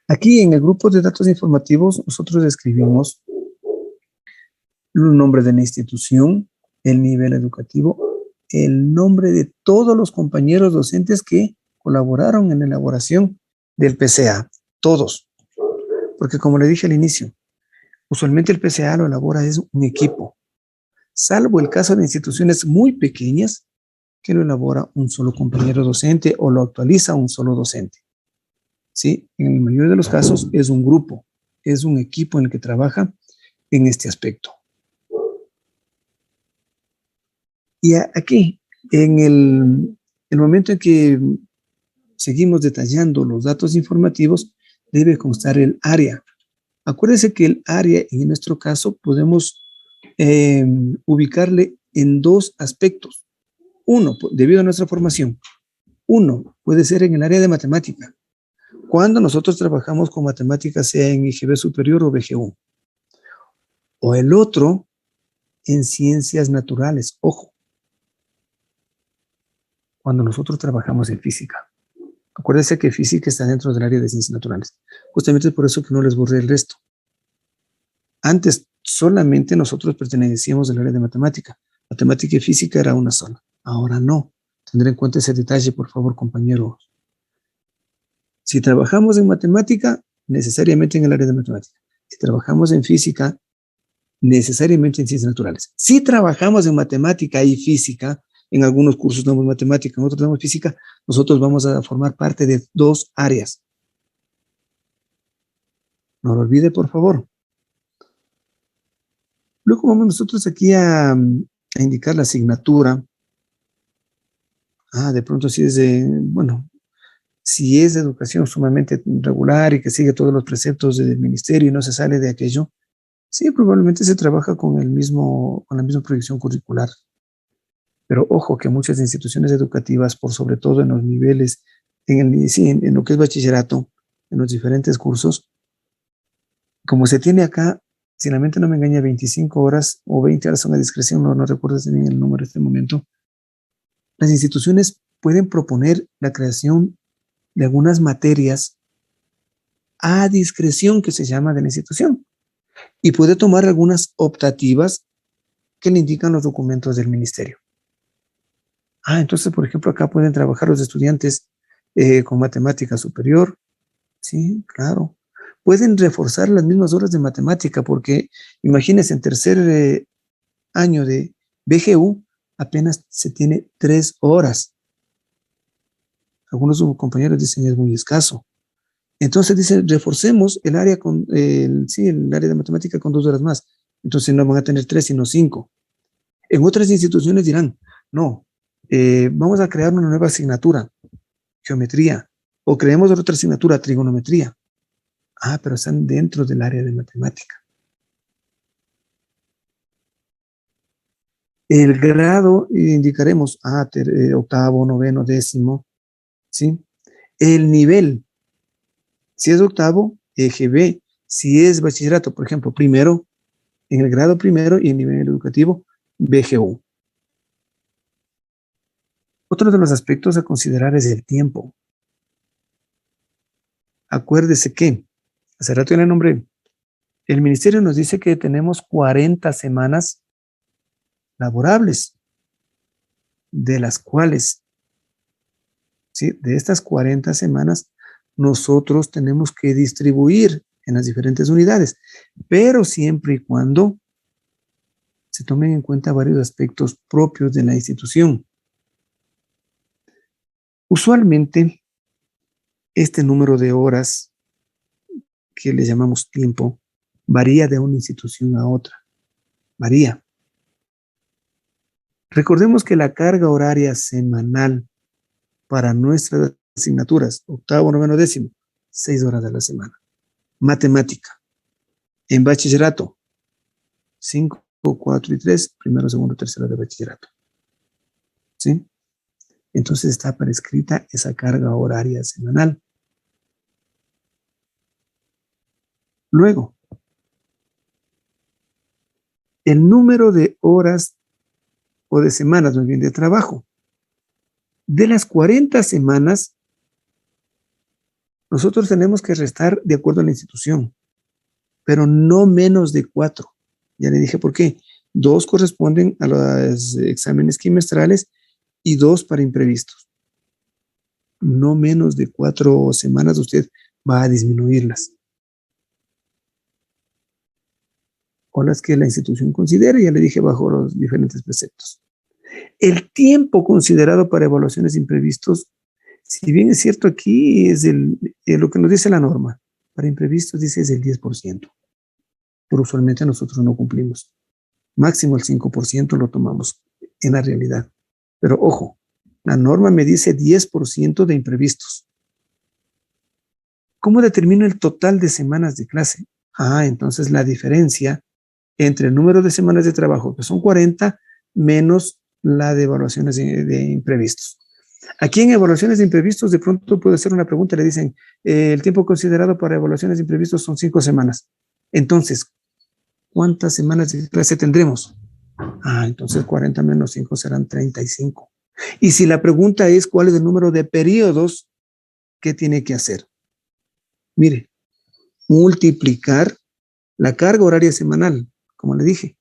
Aquí en el grupo de datos informativos nosotros escribimos el nombre de la institución, el nivel educativo, el nombre de todos los compañeros docentes que colaboraron en la elaboración del PCA, todos. Porque como le dije al inicio, usualmente el PCA lo elabora es un equipo, salvo el caso de instituciones muy pequeñas que lo elabora un solo compañero docente o lo actualiza un solo docente. ¿Sí? En el mayor de los casos es un grupo, es un equipo en el que trabaja en este aspecto. Y aquí, en el momento en que seguimos detallando los datos informativos, debe constar el área. Acuérdense que el área, en nuestro caso, podemos ubicarle en dos aspectos. Uno, debido a nuestra formación. Uno, puede ser en el área de matemática. Cuando nosotros trabajamos con matemáticas, sea en IGB superior o BG1. O el otro, en ciencias naturales. Ojo, cuando nosotros trabajamos en física. Acuérdense que física está dentro del área de ciencias naturales. Justamente por eso que no les borré el resto. Antes solamente nosotros pertenecíamos al área de matemática. Matemática y física era una sola. Ahora no. Tendré en cuenta ese detalle, por favor, compañeros. Si trabajamos en matemática, necesariamente en el área de matemática. Si trabajamos en física, necesariamente en ciencias naturales. Si trabajamos en matemática y física, en algunos cursos damos matemática, en otros damos física, nosotros vamos a formar parte de dos áreas. No lo olvide, por favor. Luego vamos nosotros aquí a indicar la asignatura. De pronto si es si es de educación sumamente regular y que sigue todos los preceptos del ministerio y no se sale de aquello, sí, probablemente se trabaja con la misma proyección curricular. Pero ojo que muchas instituciones educativas, por sobre todo en los niveles, en lo que es bachillerato, en los diferentes cursos, como se tiene acá, si la mente no me engaña, 25 horas o 20 horas son a discreción, no recuerdo bien el número en este momento, las instituciones pueden proponer la creación de algunas materias a discreción que se llama de la institución y puede tomar algunas optativas que le indican los documentos del ministerio. Entonces, por ejemplo, acá pueden trabajar los estudiantes con matemática superior. Sí, claro. Pueden reforzar las mismas horas de matemática porque, imagínense, en tercer año de BGU apenas se tiene 3 horas. Algunos compañeros dicen es muy escaso. Entonces dicen, reforcemos el área el área de matemática con 2 horas más. Entonces no van a tener 3, sino 5. En otras instituciones dirán, no, vamos a crear una nueva asignatura, geometría, o creemos otra asignatura, trigonometría. Pero están dentro del área de matemática. El grado indicaremos octavo, noveno, décimo, ¿sí? El nivel, si es octavo, EGB, si es bachillerato, por ejemplo, primero, en el grado primero y en nivel educativo, BGU. Otro de los aspectos a considerar es el tiempo. Acuérdese que, hace rato ya le nombré, el ministerio nos dice que tenemos 40 semanas laborables, de las cuales, ¿sí?, de estas 40 semanas, nosotros tenemos que distribuir en las diferentes unidades, pero siempre y cuando se tomen en cuenta varios aspectos propios de la institución. Usualmente, este número de horas, que le llamamos tiempo, varía de una institución a otra. varía. Recordemos que la carga horaria semanal para nuestras asignaturas, octavo, noveno, décimo, 6 horas a la semana. Matemática. En bachillerato, 5, 4 y 3, primero, segundo, tercero de bachillerato. ¿Sí? Entonces está prescrita esa carga horaria semanal. Luego, el número de horas o de semanas, más bien de trabajo. De las 40 semanas, nosotros tenemos que restar de acuerdo a la institución, pero no menos de 4. Ya le dije por qué. 2 corresponden a los exámenes trimestrales y 2 para imprevistos. No menos de 4 semanas usted va a disminuirlas. O las que la institución considere, ya le dije, bajo los diferentes preceptos. El tiempo considerado para evaluaciones de imprevistos, si bien es cierto aquí, es lo que nos dice la norma. Para imprevistos dice es el 10%. Pero usualmente nosotros no cumplimos. Máximo el 5% lo tomamos en la realidad. Pero ojo, la norma me dice 10% de imprevistos. ¿Cómo determino el total de semanas de clase? Entonces la diferencia entre el número de semanas de trabajo, que son 40, menos la de evaluaciones de imprevistos. Aquí en evaluaciones de imprevistos, de pronto puede ser una pregunta, le dicen, el tiempo considerado para evaluaciones de imprevistos son 5 semanas. Entonces, ¿cuántas semanas de clase tendremos? Entonces 40 menos 5 serán 35. Y si la pregunta es cuál es el número de periodos, ¿qué tiene que hacer? Mire, multiplicar la carga horaria semanal, como le dije.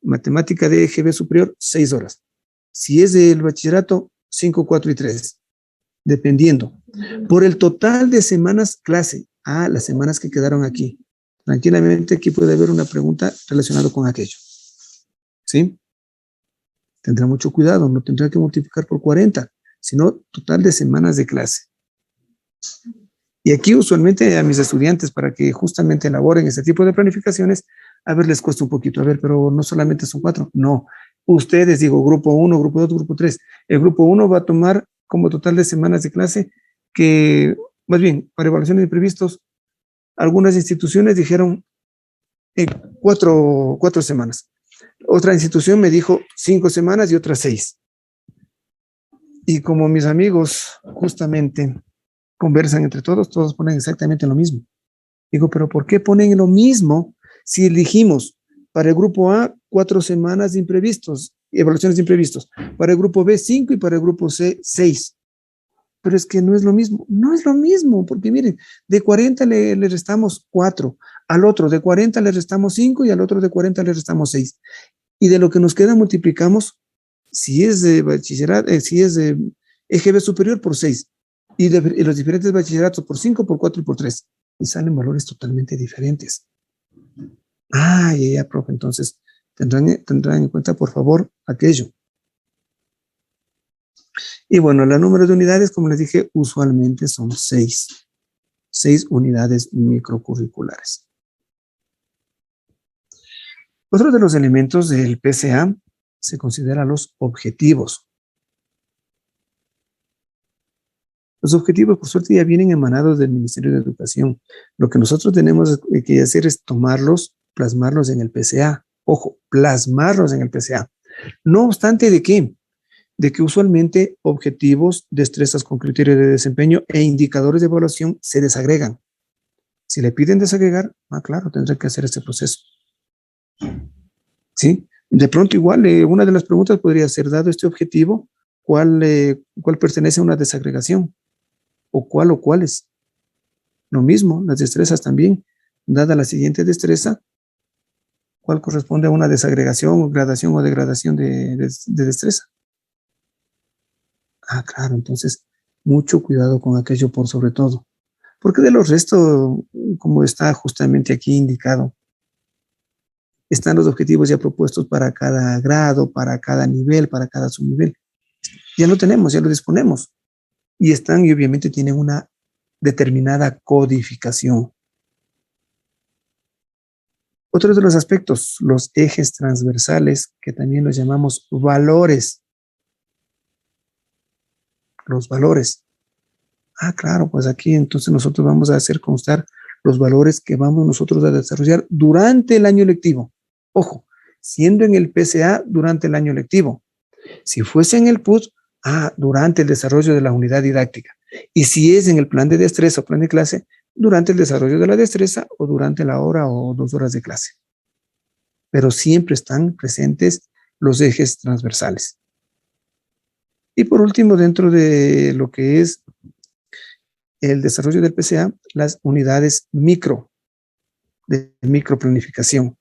Matemática de EGB superior, 6 horas. Si es del bachillerato, 5, 4 y 3, dependiendo. Por el total de semanas clase, las semanas que quedaron aquí. Tranquilamente aquí puede haber una pregunta relacionada con aquello. ¿Sí? Tendrá mucho cuidado, no tendrá que multiplicar por 40, sino total de semanas de clase. Y aquí usualmente a mis estudiantes, para que justamente elaboren este tipo de planificaciones, a ver, les cuesta un poquito, pero no solamente son 4, no. Ustedes, digo, grupo 1, grupo 2, grupo 3. El grupo 1 va a tomar como total de semanas de clase que, más bien, para evaluaciones de imprevistos, algunas instituciones dijeron 4 semanas. Otra institución me dijo 5 semanas y otras 6. Y como mis amigos justamente conversan entre todos, todos ponen exactamente lo mismo. Digo, pero ¿por qué ponen lo mismo si elegimos para el grupo A 4 semanas de imprevistos, evaluaciones de imprevistos, para el grupo B 5 y para el grupo C 6? Pero es que no es lo mismo. No es lo mismo, porque miren, de 40 le restamos 4, al otro de 40 le restamos 5 y al otro de 40 le restamos 6. Y de lo que nos queda multiplicamos, si es de bachillerato, si es de EGB superior, por 6. Y los diferentes bachilleratos por 5, por 4 y por 3. Y salen valores totalmente diferentes. Ya, profe, entonces tendrán en cuenta, por favor, aquello. Y bueno, el número de unidades, como les dije, usualmente son 6. 6 unidades microcurriculares. Otro de los elementos del PCA se considera los objetivos. Los objetivos, por suerte, ya vienen emanados del Ministerio de Educación. Lo que nosotros tenemos que hacer es tomarlos, plasmarlos en el PCA. Ojo, plasmarlos en el PCA. No obstante, ¿de qué? De que usualmente objetivos, destrezas con criterio de desempeño e indicadores de evaluación se desagregan. Si le piden desagregar, claro, tendrá que hacer este proceso. ¿Sí? De pronto igual, una de las preguntas podría ser, dado este objetivo, ¿cuál pertenece a una desagregación? ¿O cuáles? Lo mismo, las destrezas también. Dada la siguiente destreza, ¿cuál corresponde a una desagregación, gradación o degradación de destreza? Claro, entonces, mucho cuidado con aquello por sobre todo. Porque de los restos, como está justamente aquí indicado, están los objetivos ya propuestos para cada grado, para cada nivel, para cada subnivel. Ya lo tenemos, ya lo disponemos. Y están, y obviamente tienen una determinada codificación. Otro de los aspectos, los ejes transversales, que también los llamamos valores. Los valores. Ah, claro, pues aquí entonces nosotros vamos a hacer constar los valores que vamos nosotros a desarrollar durante el año lectivo. Ojo, siendo en el PCA durante el año lectivo. Si fuese en el PUS, durante el desarrollo de la unidad didáctica. Y si es en el plan de destreza o plan de clase, durante el desarrollo de la destreza o durante la hora o 2 horas de clase. Pero siempre están presentes los ejes transversales. Y por último, dentro de lo que es el desarrollo del PCA, las unidades de microplanificación.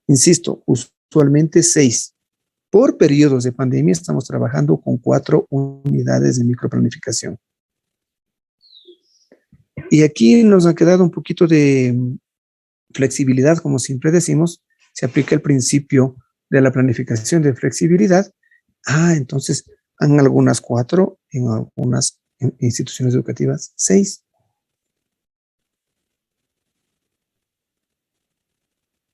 Insisto, usualmente 6. Por periodos de pandemia estamos trabajando con 4 unidades de microplanificación. Y aquí nos ha quedado un poquito de flexibilidad, como siempre decimos, se aplica el principio de la planificación de flexibilidad. Entonces, en algunas 4, en algunas instituciones educativas 6.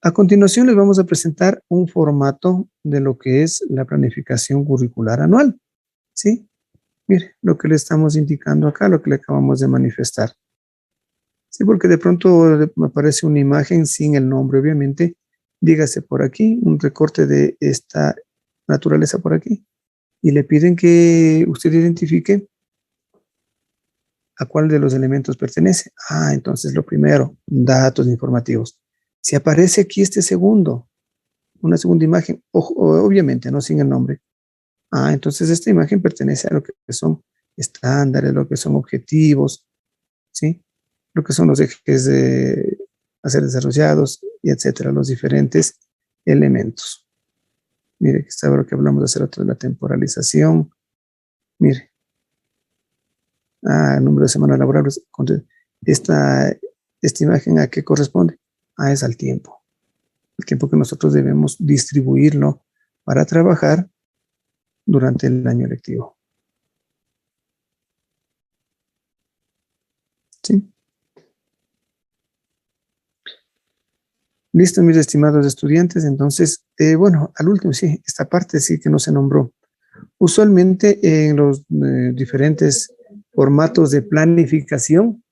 A continuación les vamos a presentar un formato de lo que es la planificación curricular anual. ¿Sí? Mire, lo que le estamos indicando acá, lo que le acabamos de manifestar. Sí, porque de pronto me aparece una imagen sin el nombre, obviamente. Dígase por aquí, un recorte de esta naturaleza por aquí. Y le piden que usted identifique a cuál de los elementos pertenece. Entonces lo primero, datos informativos. Si aparece aquí este segundo, una segunda imagen, obviamente, no sin el nombre. Entonces esta imagen pertenece a lo que son estándares, lo que son objetivos, ¿sí? Lo que son los ejes a ser desarrollados, y etcétera, los diferentes elementos. Mire, que está lo que hablamos de hacer otro de la temporalización. Mire. El número de semanas laborables. Esta imagen, ¿a qué corresponde? Es al tiempo. El tiempo que nosotros debemos distribuirlo para trabajar durante el año lectivo. ¿Sí? Listo, mis estimados estudiantes. Entonces, bueno, al último, sí, esta parte sí que no se nombró. Usualmente en los diferentes formatos de planificación,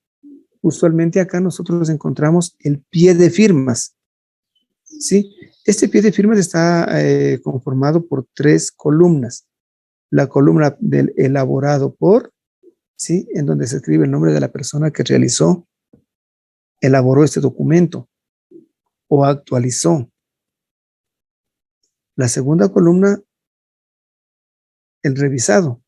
usualmente acá nosotros encontramos el pie de firmas. ¿Sí? Este pie de firmas está conformado por 3 columnas. La columna del elaborado por, ¿sí? En donde se escribe el nombre de la persona que elaboró este documento o actualizó. La segunda columna, el revisado.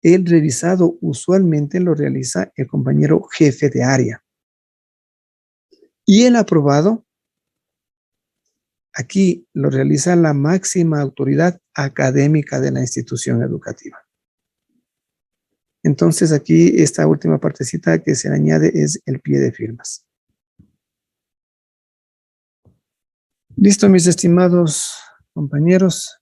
El revisado usualmente lo realiza el compañero jefe de área. Y el aprobado, aquí lo realiza la máxima autoridad académica de la institución educativa. Entonces aquí esta última partecita que se añade es el pie de firmas. Listo, mis estimados compañeros.